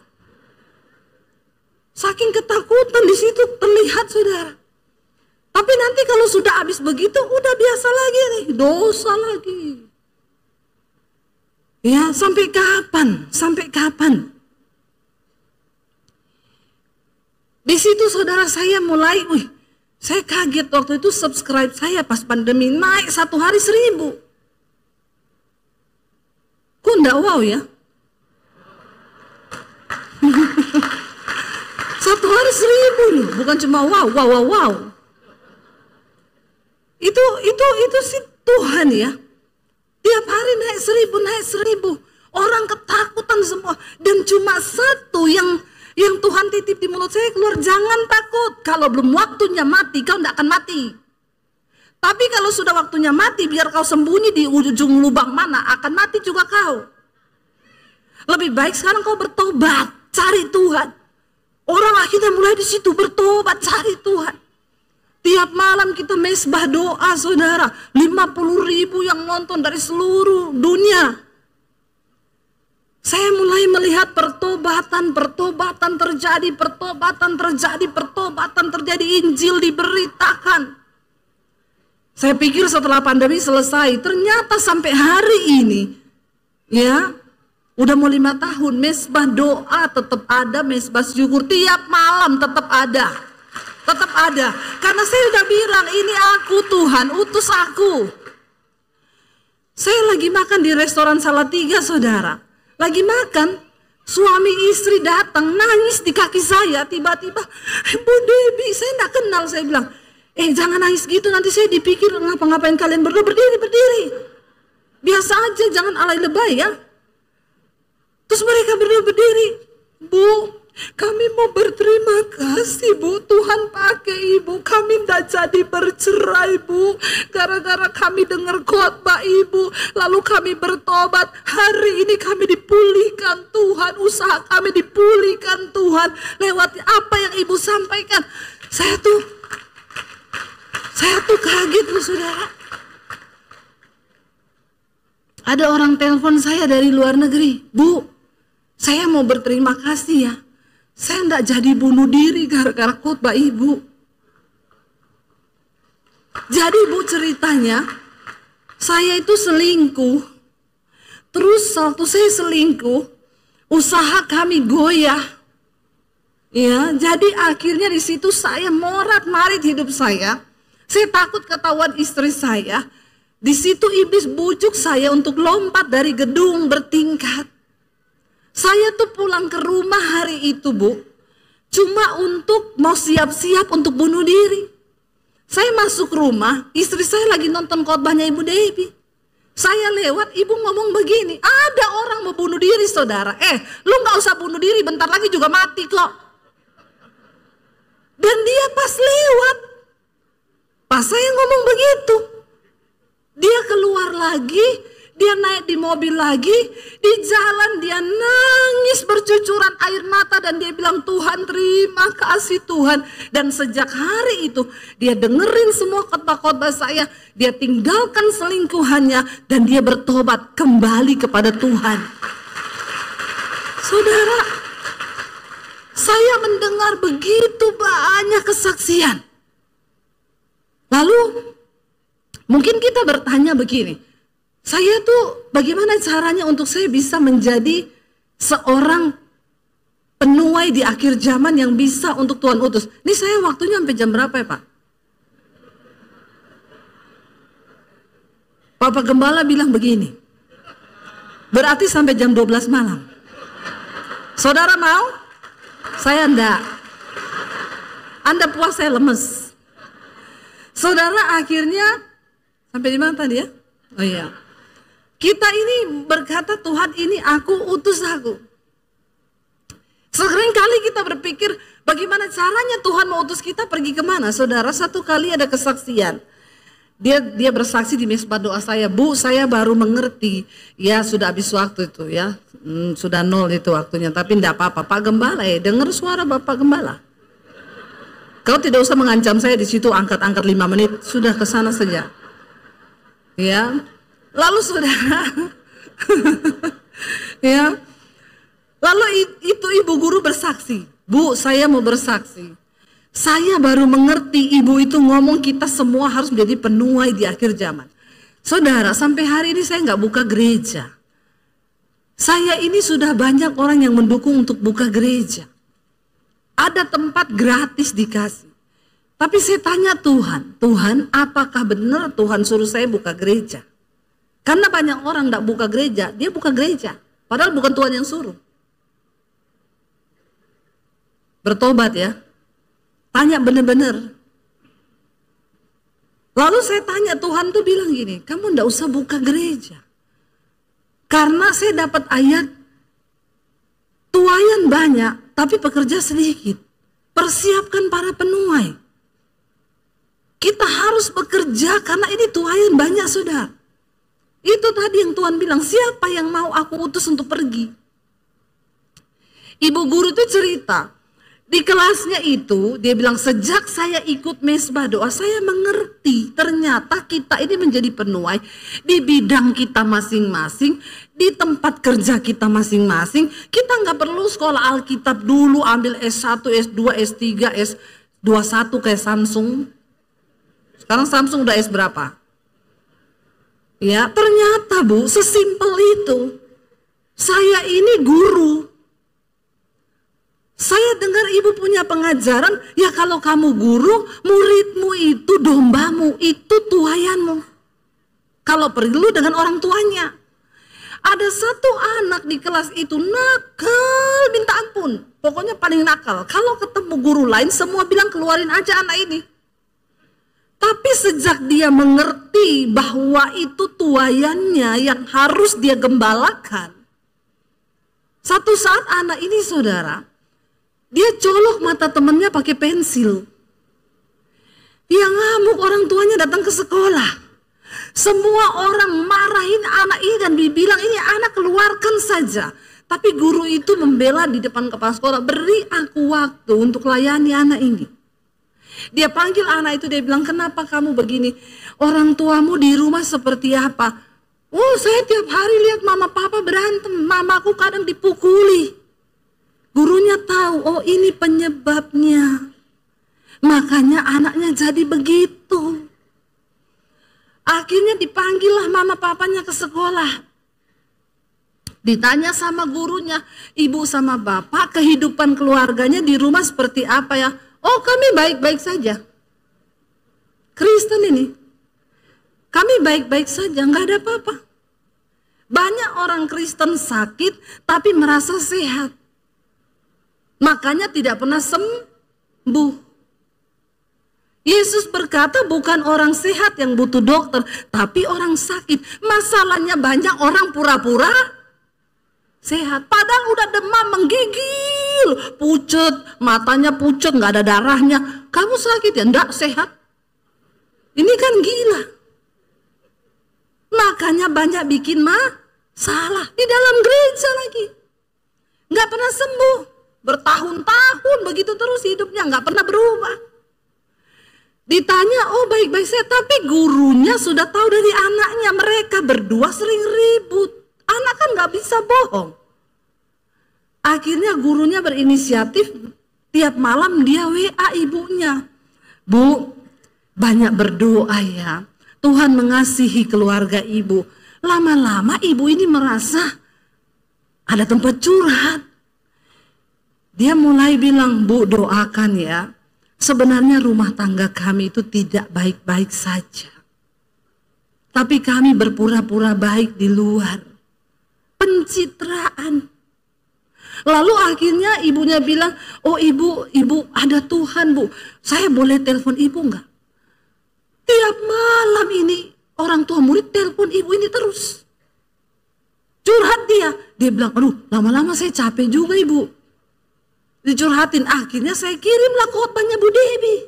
Speaker 1: Saking ketakutan di situ terlihat saudara. Tapi nanti kalau sudah habis begitu udah biasa lagi nih, dosa lagi. Ya, sampai kapan? Sampai kapan? Di situ saudara saya mulai, saya kaget waktu itu subscribe saya pas pandemi naik satu hari 1000. Kok enggak wow ya? Satu hari 1000 nih, bukan cuma wow. Itu sih Tuhan ya. Tiap hari naik 1000. Orang ketakutan semua. Dan cuma satu yang Tuhan titip di mulut saya keluar, jangan takut. Kalau belum waktunya mati, kau tidak akan mati. Tapi kalau sudah waktunya mati, biar kau sembunyi di ujung lubang mana, akan mati juga kau. Lebih baik sekarang kau bertobat, cari Tuhan. Orang akhirnya mulai di situ bertobat, cari Tuhan. Tiap malam kita mesbah doa saudara. 50.000 yang nonton dari seluruh dunia. Saya mulai melihat pertobatan terjadi, Injil diberitakan. Saya pikir setelah pandemi selesai, ternyata sampai hari ini, ya, udah mau 5 tahun, mesbah doa tetap ada, mesbah syukur tiap malam tetap ada. Tetap ada. Karena saya udah bilang, ini aku Tuhan, utus aku. Saya lagi makan di restoran Salatiga saudara. Lagi makan, suami istri datang nangis di kaki saya. Tiba-tiba, Bu Debbie, saya gak kenal. Saya bilang, jangan nangis gitu, nanti saya dipikir ngapa-ngapain kalian berdua. Berdiri. Biasa aja, jangan alay lebay ya. Terus mereka berdua berdiri. Bu, kami mau berterima kasih Bu, Tuhan pakai Ibu. Kami tidak jadi bercerai Bu, gara-gara kami dengar khotbah Ibu. Lalu kami bertobat. Hari ini kami dipulihkan Tuhan, usaha kami dipulihkan Tuhan lewat apa yang Ibu sampaikan. Saya tuh kaget loh saudara. Ada orang telepon saya dari luar negeri. Bu, saya mau berterima kasih ya. Saya enggak jadi bunuh diri gara-gara khotbah Ibu. Jadi Bu ceritanya, saya itu selingkuh. Terus waktu saya selingkuh, usaha kami goyah. Ya, jadi akhirnya di situ saya morat-marit hidup saya. Saya takut ketahuan istri saya. Di situ iblis bujuk saya untuk lompat dari gedung bertingkat. Saya tuh pulang ke rumah hari itu Bu, cuma untuk mau siap-siap untuk bunuh diri. Saya masuk rumah, istri saya lagi nonton khotbahnya Ibu Debbie. Saya lewat, Ibu ngomong begini, ada orang mau bunuh diri saudara. Lu gak usah bunuh diri, bentar lagi juga mati kok. Dan dia pas lewat, pas saya ngomong begitu, dia keluar lagi. Dia naik di mobil lagi, di jalan dia nangis bercucuran air mata dan dia bilang, Tuhan, terima kasih Tuhan. Dan sejak hari itu dia dengerin semua khotbah-khotbah saya, dia tinggalkan selingkuhannya dan dia bertobat kembali kepada Tuhan. Saudara, saya mendengar begitu banyak kesaksian. Lalu mungkin kita bertanya begini, saya tuh bagaimana caranya untuk saya bisa menjadi seorang penuai di akhir zaman yang bisa untuk Tuhan utus? Ini saya waktunya sampai jam berapa ya Pak? Bapak Gembala bilang begini, berarti sampai jam 12 malam. Saudara mau? Saya enggak. Anda puas, saya lemes. Saudara, akhirnya sampai di mana tadi ya? Oh iya. Kita ini berkata, Tuhan, ini aku, utus aku. Sering kali kita berpikir bagaimana caranya Tuhan mau utus kita pergi kemana. Saudara, satu kali ada kesaksian. Dia bersaksi di mesbah doa saya, Bu, saya baru mengerti. Ya sudah habis waktu itu ya, sudah 0 itu waktunya. Tapi enggak apa-apa, Pak Gembala dengar suara Bapak Gembala. Kau tidak usah mengancam saya di situ, angkat-angkat 5 menit, sudah ke sana saja. Ya, lalu saudara, ya, lalu itu ibu guru bersaksi, Bu, saya mau bersaksi. Saya baru mengerti ibu itu ngomong kita semua harus menjadi penuai di akhir zaman. Saudara, sampai hari ini saya nggak buka gereja. Saya ini sudah banyak orang yang mendukung untuk buka gereja. Ada tempat gratis dikasih. Tapi saya tanya Tuhan, Tuhan apakah benar Tuhan suruh saya buka gereja? Karena banyak orang nggak buka gereja, dia buka gereja. Padahal bukan Tuhan yang suruh. Bertobat ya. Tanya benar-benar. Lalu saya tanya, Tuhan tuh bilang gini, kamu ndak usah buka gereja. Karena saya dapat ayat, tuaian banyak, tapi pekerja sedikit. Persiapkan para penuai. Kita harus bekerja karena ini tuaian banyak, saudara. Itu tadi yang Tuhan bilang, siapa yang mau aku utus untuk pergi? Ibu guru itu cerita, di kelasnya itu, dia bilang, sejak saya ikut mesbah doa, saya mengerti ternyata kita ini menjadi penuai di bidang kita masing-masing, di tempat kerja kita masing-masing. Kita nggak perlu sekolah Alkitab dulu, ambil S1, S2, S3, S21 kayak Samsung. Sekarang Samsung udah S berapa? Ya, ternyata Bu, sesimpel itu. Saya ini guru. Saya dengar ibu punya pengajaran, ya kalau kamu guru, muridmu itu dombamu, itu tuaianmu. Kalau perlu dengan orang tuanya. Ada satu anak di kelas itu nakal, minta ampun. Pokoknya paling nakal. Kalau ketemu guru lain, semua bilang keluarin aja anak ini. Tapi sejak dia mengerti bahwa itu tuaiannya yang harus dia gembalakan. Satu saat anak ini, saudara, dia colok mata temannya pakai pensil. Dia ngamuk, orang tuanya datang ke sekolah. Semua orang marahin anak ini dan dibilang ini anak keluarkan saja. Tapi guru itu membela di depan kepala sekolah, beri aku waktu untuk layani anak ini. Dia panggil anak itu, dia bilang, kenapa kamu begini? Orang tuamu di rumah seperti apa? Oh, saya tiap hari lihat mama papa berantem, mamaku kadang dipukuli. Gurunya tahu, oh ini penyebabnya. Makanya anaknya jadi begitu. Akhirnya dipanggillah mama papanya ke sekolah. Ditanya sama gurunya, ibu sama bapak kehidupan keluarganya di rumah seperti apa ya? Oh kami baik-baik saja. Kristen ini. Kami baik-baik saja, nggak ada apa-apa. Banyak orang Kristen sakit tapi merasa sehat. Makanya tidak pernah sembuh. Yesus berkata bukan orang sehat yang butuh dokter, tapi orang sakit. Masalahnya banyak orang pura-pura sehat. Padahal udah demam menggigil, pucet, matanya pucet, nggak ada darahnya. Kamu sakit ya? Enggak, sehat. Ini kan gila. Makanya banyak bikin masalah di dalam gereja lagi. Nggak pernah sembuh. Bertahun-tahun begitu terus hidupnya, nggak pernah berubah. Ditanya, oh baik-baik saya, tapi gurunya sudah tahu dari anaknya, mereka berdua sering ribut. Anak kan nggak bisa bohong. Akhirnya gurunya berinisiatif, tiap malam dia WA ibunya. Bu, banyak berdoa ya, Tuhan mengasihi keluarga ibu. Lama-lama ibu ini merasa ada tempat curhat. Dia mulai bilang, Bu doakan ya, sebenarnya rumah tangga kami itu tidak baik-baik saja. Tapi kami berpura-pura baik di luar. Pencitraan. Lalu akhirnya ibunya bilang, oh ibu ada Tuhan Bu. Saya boleh telepon ibu enggak? Tiap malam ini orang tua murid telepon ibu ini terus. Curhat dia. Dia bilang, aduh lama-lama saya capek juga ibu. Dicurhatin, akhirnya saya kirimlah khotbahnya Bu Debbie.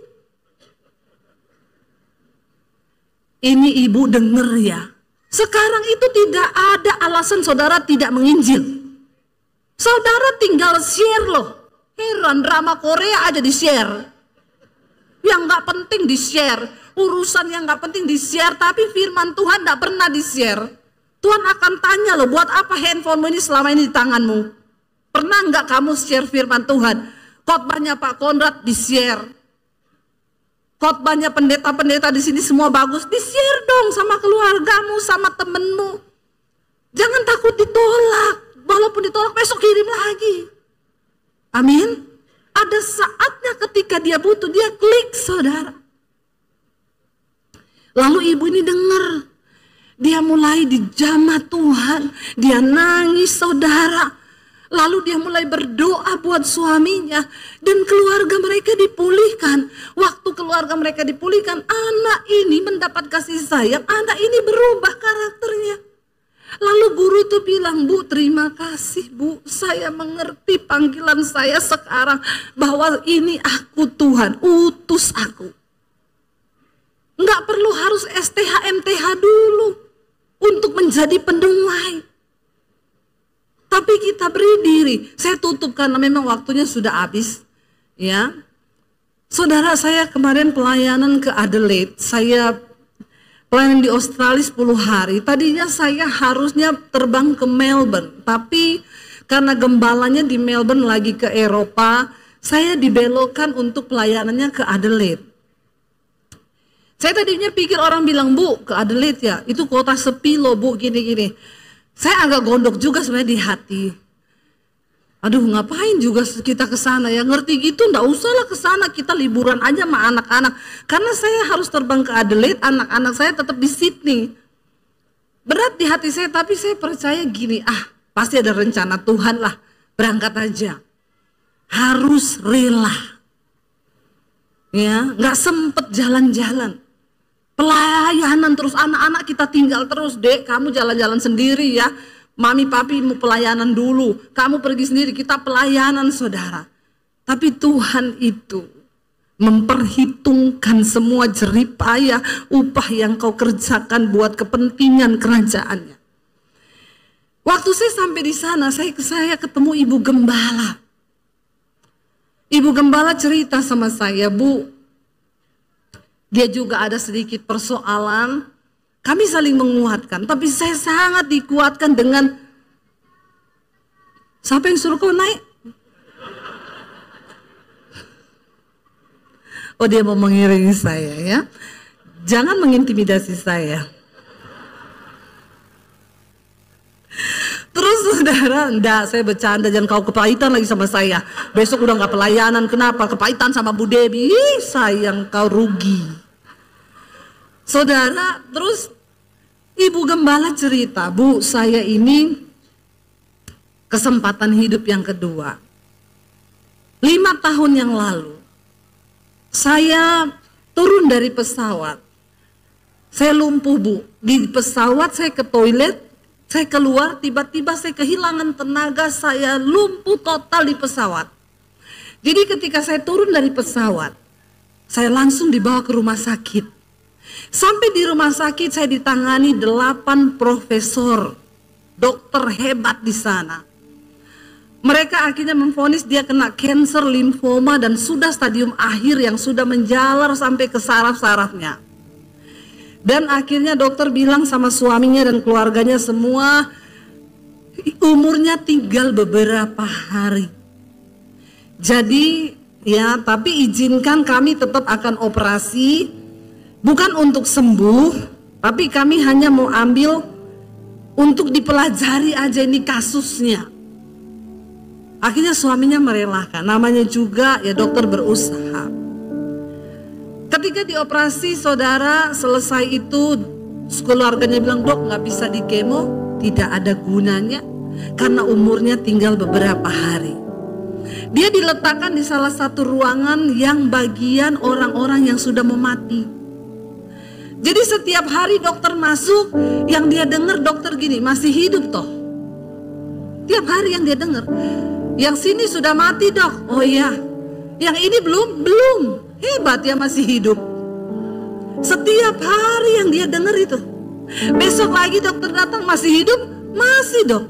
Speaker 1: Ini ibu denger ya. Sekarang itu tidak ada alasan saudara tidak menginjil. Saudara tinggal share loh. Heran, drama Korea aja di share. Yang gak penting di share. Urusan yang gak penting di share. Tapi firman Tuhan gak pernah di share. Tuhan akan tanya loh, buat apa handphonemu ini selama ini di tanganmu? Pernah nggak kamu share firman Tuhan? Khotbahnya Pak Konrad di share. Khotbahnya pendeta-pendeta di sini semua bagus, di share dong sama keluargamu, sama temenmu. Jangan takut ditolak. Walaupun ditolak besok kirim lagi. Amin. Ada saatnya ketika dia butuh, dia klik saudara. Lalu ibu ini dengar. Dia mulai dijamah Tuhan. Dia nangis saudara. Lalu dia mulai berdoa buat suaminya. Dan keluarga mereka dipulihkan. Waktu keluarga mereka dipulihkan, anak ini mendapat kasih sayang. Anak ini berubah karakternya. Lalu guru itu bilang, Bu terima kasih Bu. Saya mengerti panggilan saya sekarang. Bahwa ini aku Tuhan, utus aku. Nggak perlu harus STH, MTH dulu. Untuk menjadi pendengar. Tapi kita beri diri. Saya tutup karena memang waktunya sudah habis. Ya, saudara, saya kemarin pelayanan ke Adelaide. Saya pelayanan di Australia 10 hari. Tadinya saya harusnya terbang ke Melbourne. Tapi karena gembalanya di Melbourne lagi ke Eropa, saya dibelokkan untuk pelayanannya ke Adelaide. Saya tadinya pikir orang bilang, Bu ke Adelaide ya, itu kota sepi loh Bu, gini-gini. Saya agak gondok juga sebenarnya di hati. Aduh ngapain juga kita ke sana ya, ngerti gitu enggak usahlah ke sana, kita liburan aja sama anak-anak. Karena saya harus terbang ke Adelaide, anak-anak saya tetap di Sydney. Berat di hati saya, tapi saya percaya gini, pasti ada rencana Tuhan lah, berangkat aja. Harus rela. Ya, nggak sempet jalan-jalan. Pelayanan terus, anak-anak kita tinggal terus, Dek, kamu jalan-jalan sendiri ya. Mami papi mau pelayanan dulu, kamu pergi sendiri, kita pelayanan saudara. Tapi Tuhan itu memperhitungkan semua jeripaya upah yang kau kerjakan buat kepentingan kerajaannya. Waktu saya sampai di sana, saya ketemu ibu gembala. Ibu gembala cerita sama saya, Bu, dia juga ada sedikit persoalan. Kami saling menguatkan, tapi saya sangat dikuatkan dengan, siapa yang suruh kau naik? Oh, dia mau mengiringi saya ya. Jangan mengintimidasi saya. Terus saudara, enggak, saya bercanda, jangan kau kepahitan lagi sama saya. Besok udah gak pelayanan, kenapa? Kepahitan sama Bu Debbie, sayang kau rugi. Saudara, terus ibu gembala cerita, Bu saya ini kesempatan hidup yang kedua. 5 tahun yang lalu, saya turun dari pesawat. Saya lumpuh Bu, di pesawat saya ke toilet, saya keluar, tiba-tiba saya kehilangan tenaga, saya lumpuh total di pesawat. Jadi ketika saya turun dari pesawat, saya langsung dibawa ke rumah sakit. Sampai di rumah sakit saya ditangani 8 profesor, dokter hebat di sana. Mereka akhirnya memvonis dia kena kanker limfoma dan sudah stadium akhir yang sudah menjalar sampai ke saraf-sarafnya. Dan akhirnya dokter bilang sama suaminya dan keluarganya semua, umurnya tinggal beberapa hari. Jadi ya, tapi izinkan kami tetap akan operasi, bukan untuk sembuh, tapi kami hanya mau ambil untuk dipelajari aja ini kasusnya. Akhirnya suaminya merelakan, namanya juga ya dokter berusaha. Ketika dioperasi saudara, selesai itu keluarganya bilang, dok nggak bisa di kemo, tidak ada gunanya karena umurnya tinggal beberapa hari. Dia diletakkan di salah satu ruangan yang bagian orang-orang yang sudah mau mati. Jadi setiap hari dokter masuk, yang dia dengar dokter gini, masih hidup toh. Tiap hari yang dia dengar, yang sini sudah mati dok, oh iya. Yang ini belum, hebat ya masih hidup. Setiap hari yang dia dengar itu. Besok lagi dokter datang, masih hidup, masih dok.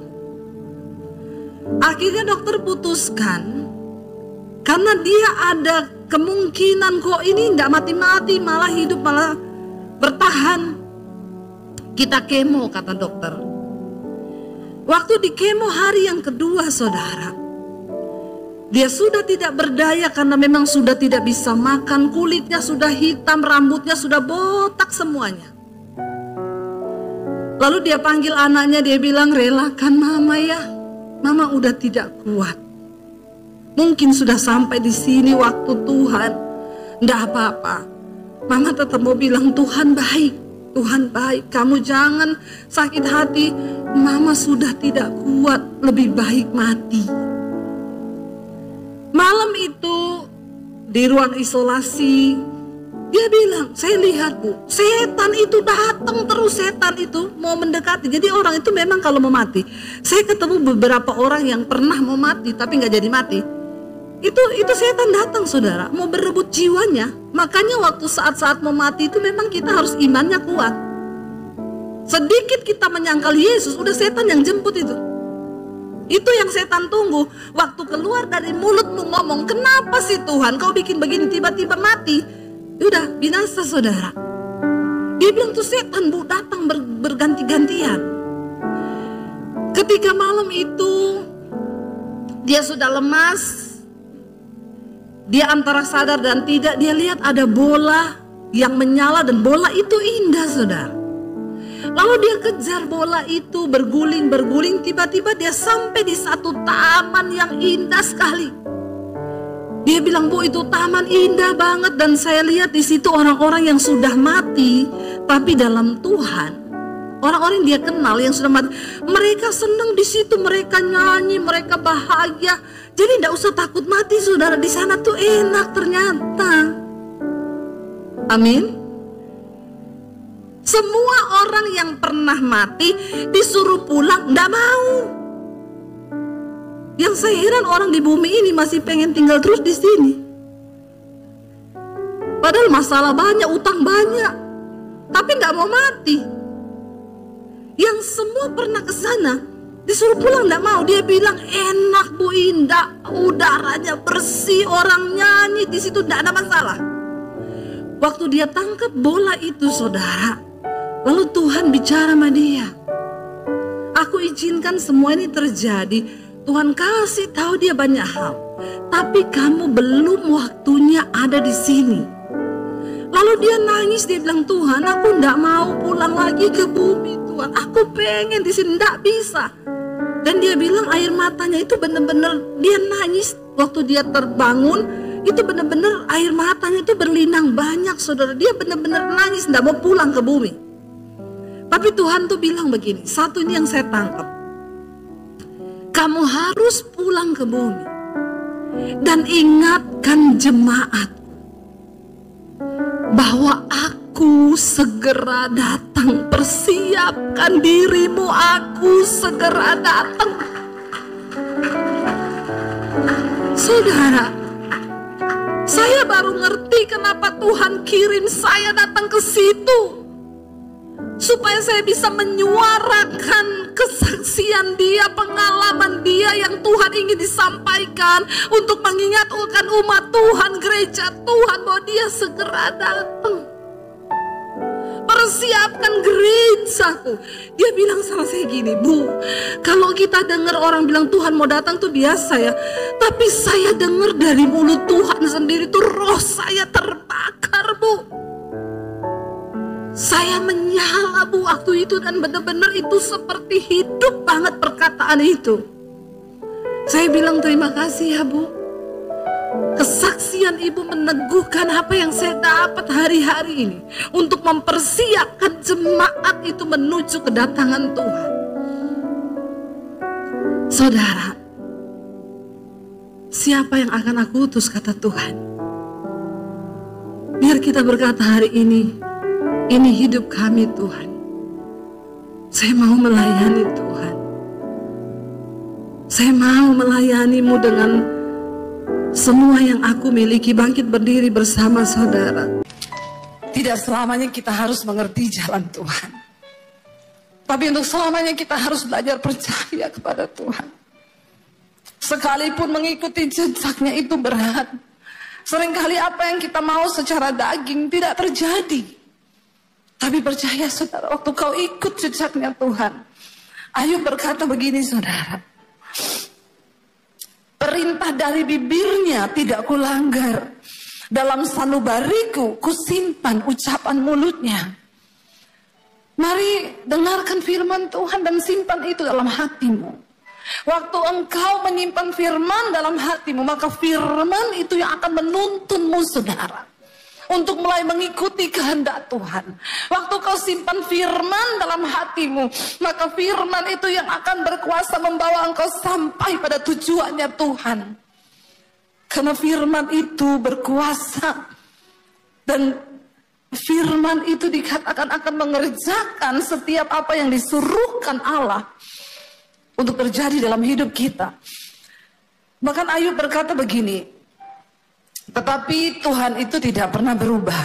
Speaker 1: Akhirnya dokter putuskan, karena dia ada kemungkinan kok ini tidak mati-mati, malah hidup, malah bertahan. Kita kemo, kata dokter. Waktu di kemo hari yang kedua saudara, dia sudah tidak berdaya karena memang sudah tidak bisa makan, kulitnya sudah hitam, rambutnya sudah botak semuanya. Lalu dia panggil anaknya, dia bilang, relakan mama ya, mama udah tidak kuat. Mungkin sudah sampai di sini waktu Tuhan, nggak apa-apa. Mama tetap mau bilang Tuhan baik, Tuhan baik. Kamu jangan sakit hati. Mama sudah tidak kuat, lebih baik mati. Malam itu di ruang isolasi, dia bilang, saya lihat bu, setan itu datang terus, setan itu mau mendekati. Jadi orang itu memang kalau mau mati, saya ketemu beberapa orang yang pernah mau mati tapi nggak jadi mati. Itu setan datang saudara, mau berebut jiwanya. Makanya waktu saat-saat mau mati itu memang kita harus imannya kuat. Sedikit kita menyangkal Yesus, udah setan yang jemput itu. Itu yang setan tunggu. Waktu keluar dari mulutmu ngomong, kenapa sih Tuhan kau bikin begini, tiba-tiba mati. Udah binasa saudara. Dia bilang tuh setan bu datang berganti-gantian. Ketika malam itu dia sudah lemas, dia antara sadar dan tidak, dia lihat ada bola yang menyala dan bola itu indah saudara. Lalu dia kejar bola itu, berguling, tiba-tiba dia sampai di satu taman yang indah sekali. Dia bilang, bu itu taman indah banget dan saya lihat di situ orang-orang yang sudah mati, tapi dalam Tuhan. Orang-orang yang dia kenal yang sudah mati, mereka senang di situ, mereka nyanyi, mereka bahagia. Jadi tidak usah takut mati saudara, di sana tuh enak ternyata. Amin. Semua orang yang pernah mati disuruh pulang, tidak mau. Yang saya heran orang di bumi ini masih pengen tinggal terus di sini. Padahal masalah banyak, utang banyak, tapi tidak mau mati. Yang semua pernah ke sana disuruh pulang tidak mau. Dia bilang enak bu, indah, udaranya bersih, orang nyanyi di situ, tidak ada masalah. Waktu dia tangkap bola itu saudara, lalu Tuhan bicara sama dia. Aku izinkan semua ini terjadi. Tuhan kasih tahu dia banyak hal, tapi kamu belum waktunya ada di sini. Lalu dia nangis, dia bilang Tuhan, aku tidak mau pulang lagi ke bumi Tuhan. Aku pengen di sini, tidak bisa. Dan dia bilang air matanya itu benar-benar dia nangis waktu dia terbangun. Itu benar-benar air matanya itu berlinang banyak saudara. Dia benar-benar nangis, tidak mau pulang ke bumi. Tapi Tuhan tuh bilang begini, satu ini yang saya tangkap. Kamu harus pulang ke bumi dan ingatkan jemaat bahwa aku segera datang. Persiapkan dirimu, aku segera datang. Saudara, saya baru ngerti kenapa Tuhan kirim saya datang ke situ. supaya saya bisa menyuarakan kesaksian dia, pengalaman dia yang Tuhan ingin disampaikan untuk mengingatkan umat Tuhan, gereja Tuhan, bahwa dia segera datang. Persiapkan gerejaku. Dia bilang sama saya gini, Bu, kalau kita dengar orang bilang Tuhan mau datang tuh biasa ya, tapi saya dengar dari mulut Tuhan sendiri tuh roh saya terbakar, Bu. Saya menyala, Bu, waktu itu, dan benar-benar itu seperti hidup banget perkataan itu. Saya bilang terima kasih ya, Bu. Kesaksian Ibu meneguhkan apa yang saya dapat hari-hari ini untuk mempersiapkan jemaat itu menuju kedatangan Tuhan. Saudara, siapa yang akan aku utus, kata Tuhan. Biar kita berkata hari ini hidup kami Tuhan. Saya mau melayani Tuhan. Saya mau melayanimu dengan semua yang aku miliki. Bangkit berdiri bersama saudara. Tidak selamanya kita harus mengerti jalan Tuhan, tapi untuk selamanya kita harus belajar percaya kepada Tuhan. Sekalipun mengikuti jejaknya itu berat. Seringkali apa yang kita mau secara daging tidak terjadi. Tapi percaya saudara, waktu kau ikut jejaknya Tuhan. Ayub berkata begini saudara, perintah dari bibirnya tidak kulanggar, dalam sanubariku kusimpan ucapan mulutnya. Mari dengarkan firman Tuhan dan simpan itu dalam hatimu. Waktu engkau menyimpan firman dalam hatimu, maka firman itu yang akan menuntunmu saudara, untuk mulai mengikuti kehendak Tuhan. Waktu kau simpan firman dalam hatimu, maka firman itu yang akan berkuasa membawa engkau sampai pada tujuannya Tuhan. Karena firman itu berkuasa, dan firman itu dikatakan akan mengerjakan setiap apa yang disuruhkan Allah untuk terjadi dalam hidup kita. Bahkan Ayub berkata begini, tetapi Tuhan itu tidak pernah berubah.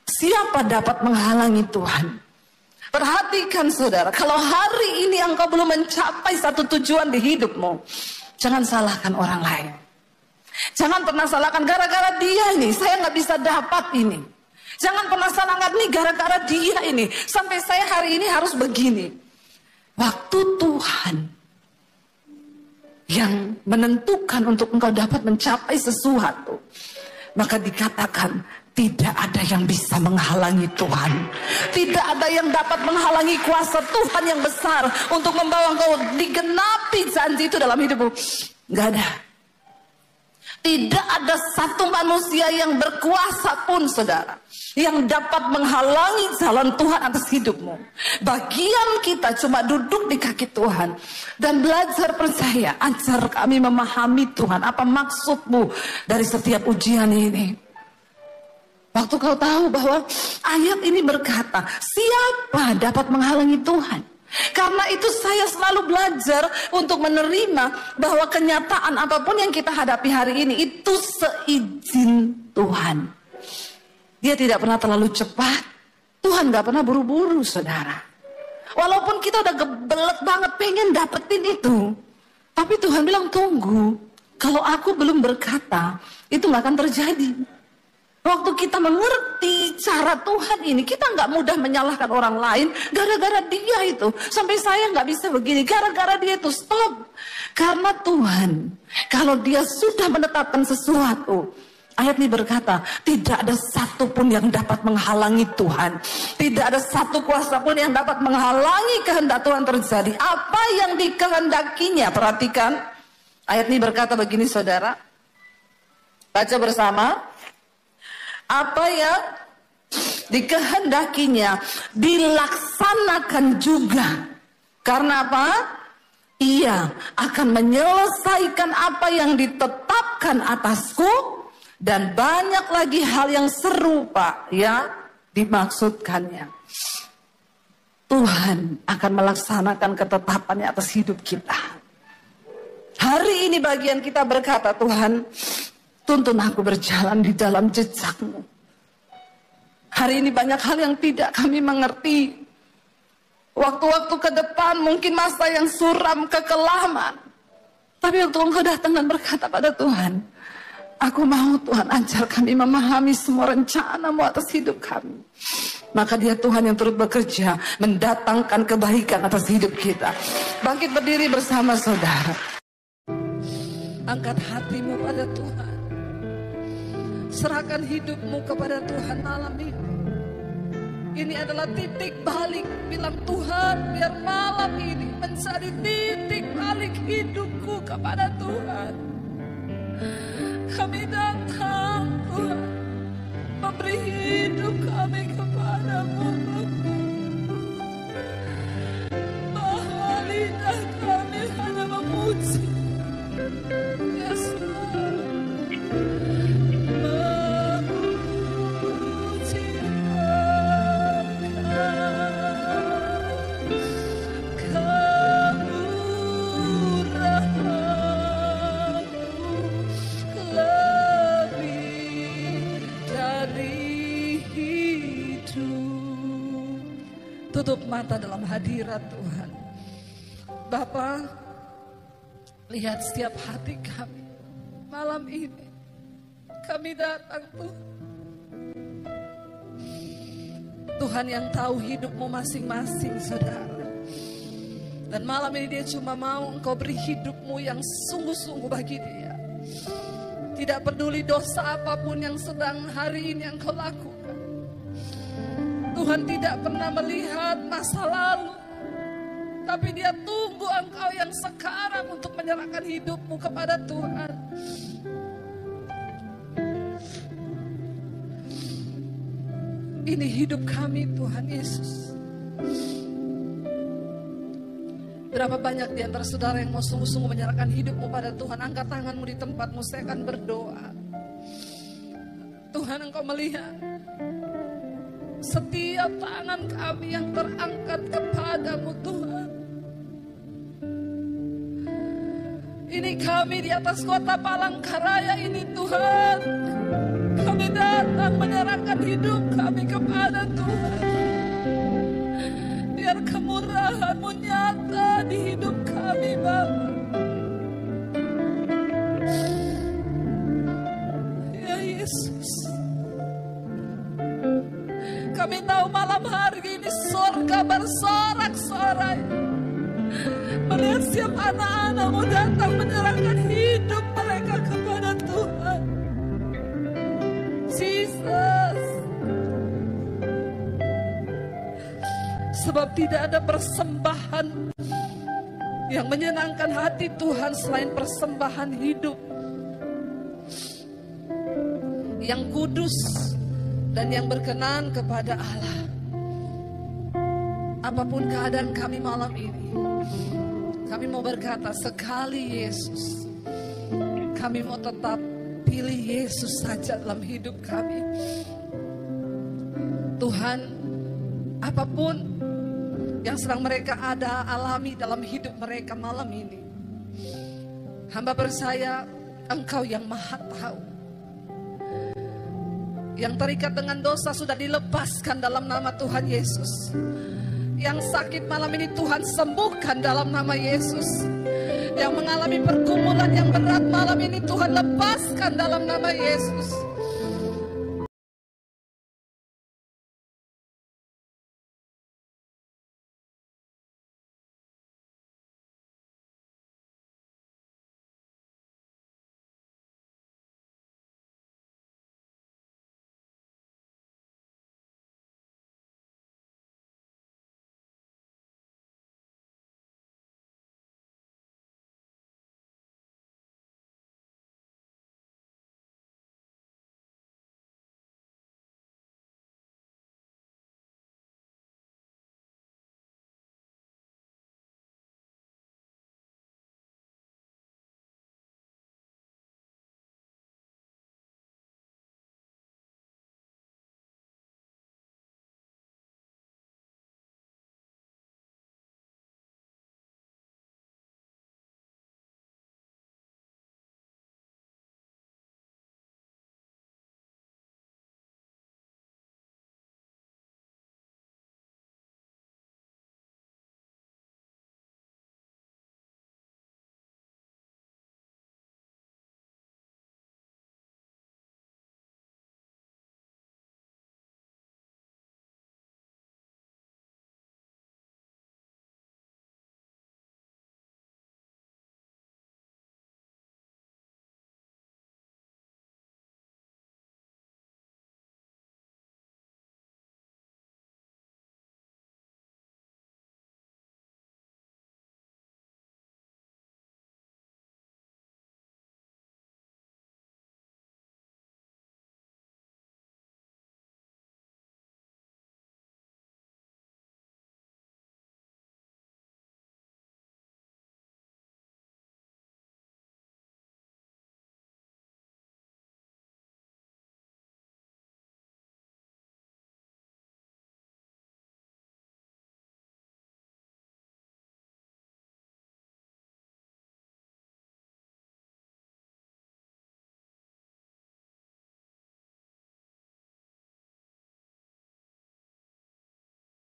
Speaker 1: Siapa dapat menghalangi Tuhan? Perhatikan saudara, kalau hari ini engkau belum mencapai satu tujuan di hidupmu, jangan salahkan orang lain. Jangan pernah salahkan gara-gara dia ini saya nggak bisa dapat ini. Jangan pernah salahkan nih gara-gara dia ini sampai saya hari ini harus begini. Waktu Tuhan yang menentukan untuk engkau dapat mencapai sesuatu, maka dikatakan tidak ada yang bisa menghalangi Tuhan. Tidak ada yang dapat menghalangi kuasa Tuhan yang besar untuk membawa engkau digenapi janji itu dalam hidupmu. Gak ada. Tidak ada satu manusia yang berkuasa pun saudara, yang dapat menghalangi jalan Tuhan atas hidupmu. Bagian kita cuma duduk di kaki Tuhan dan belajar percaya. Ajar kami memahami Tuhan, apa maksudmu dari setiap ujian ini. Waktu kau tahu bahwa ayat ini berkata, siapa dapat menghalangi Tuhan? Karena itu saya selalu belajar untuk menerima bahwa kenyataan apapun yang kita hadapi hari ini itu seizin Tuhan. Dia tidak pernah terlalu cepat. Tuhan gak pernah buru-buru saudara. Walaupun kita udah gebelet banget pengen dapetin itu, tapi Tuhan bilang tunggu. Kalau aku belum berkata, itu gak akan terjadi. Waktu kita mengerti cara Tuhan ini, kita nggak mudah menyalahkan orang lain gara-gara dia itu. Sampai saya nggak bisa begini, gara-gara dia itu. Stop. Karena Tuhan, kalau dia sudah menetapkan sesuatu, ayat ini berkata, tidak ada satupun yang dapat menghalangi Tuhan. Tidak ada satu kuasa pun yang dapat menghalangi kehendak Tuhan terjadi. Apa yang dikehendakinya, perhatikan. Ayat ini berkata begini saudara. Baca bersama. Apa yang dikehendakinya dilaksanakan juga. Karena apa? Ia akan menyelesaikan apa yang ditetapkan atasku, dan banyak lagi hal yang serupa yang dimaksudkannya. Tuhan akan melaksanakan ketetapannya atas hidup kita. Hari ini bagian kita berkata, Tuhan, tuntun aku berjalan di dalam jejakmu. Hari ini banyak hal yang tidak kami mengerti. Waktu-waktu ke depan mungkin masa yang suram, kekelaman. Tapi waktu Engkau datang dan berkata pada Tuhan, aku mau Tuhan ajar kami memahami semua rencana-Mu atas hidup kami. Maka Dia Tuhan yang turut bekerja mendatangkan kebaikan atas hidup kita. Bangkit berdiri bersama saudara. Angkat hatimu pada Tuhan. Serahkan hidupmu kepada Tuhan malam ini. Ini adalah titik balik. Bilang, Tuhan, biar malam ini menjadi titik balik hidupku kepada Tuhan. Kami datang, Tuhan, memberi hidup kami kepadamu. Bahwa lidah kami hanya memuji Yesus. Tutup mata dalam hadirat Tuhan. Bapa, lihat setiap hati kami malam ini. Kami datang Tuhan. Tuhan yang tahu hidupmu masing-masing saudara. Dan malam ini Dia cuma mau Engkau beri hidupmu yang sungguh-sungguh bagi Dia. Tidak peduli dosa apapun yang sedang hari ini Engkau lakukan. Tuhan tidak pernah melihat masa lalu, tapi Dia tunggu engkau yang sekarang untuk menyerahkan hidupmu kepada Tuhan. Ini hidup kami Tuhan Yesus. Berapa banyak di antara saudara yang mau sungguh-sungguh menyerahkan hidupmu pada Tuhan? Angkat tanganmu di tempatmu, saya akan berdoa. Tuhan, Engkau melihat setiap tangan kami yang terangkat kepadamu Tuhan. Ini kami di atas kota Palangkaraya ini Tuhan. Kami datang menyerahkan hidup kami kepada Tuhan. Biar kemurahan-Mu nyata di hidup kami Bapa. Ya Yesus, kami tahu malam hari ini surga bersorak-sorai melihat setiap anak-anak-Mu datang menyerahkan hidup mereka kepada Tuhan. Jesus, sebab tidak ada persembahan yang menyenangkan hati Tuhan selain persembahan hidup yang kudus dan yang berkenan kepada Allah. Apapun keadaan kami malam ini, kami mau berkata sekali Yesus, kami mau tetap pilih Yesus saja dalam hidup kami. Tuhan, apapun yang sedang mereka alami dalam hidup mereka malam ini, hamba percaya Engkau yang Maha Tahu. Yang terikat dengan dosa sudah dilepaskan dalam nama Tuhan Yesus. Yang sakit malam ini Tuhan sembuhkan dalam nama Yesus. Yang mengalami pergumulan yang berat malam ini Tuhan lepaskan dalam nama Yesus.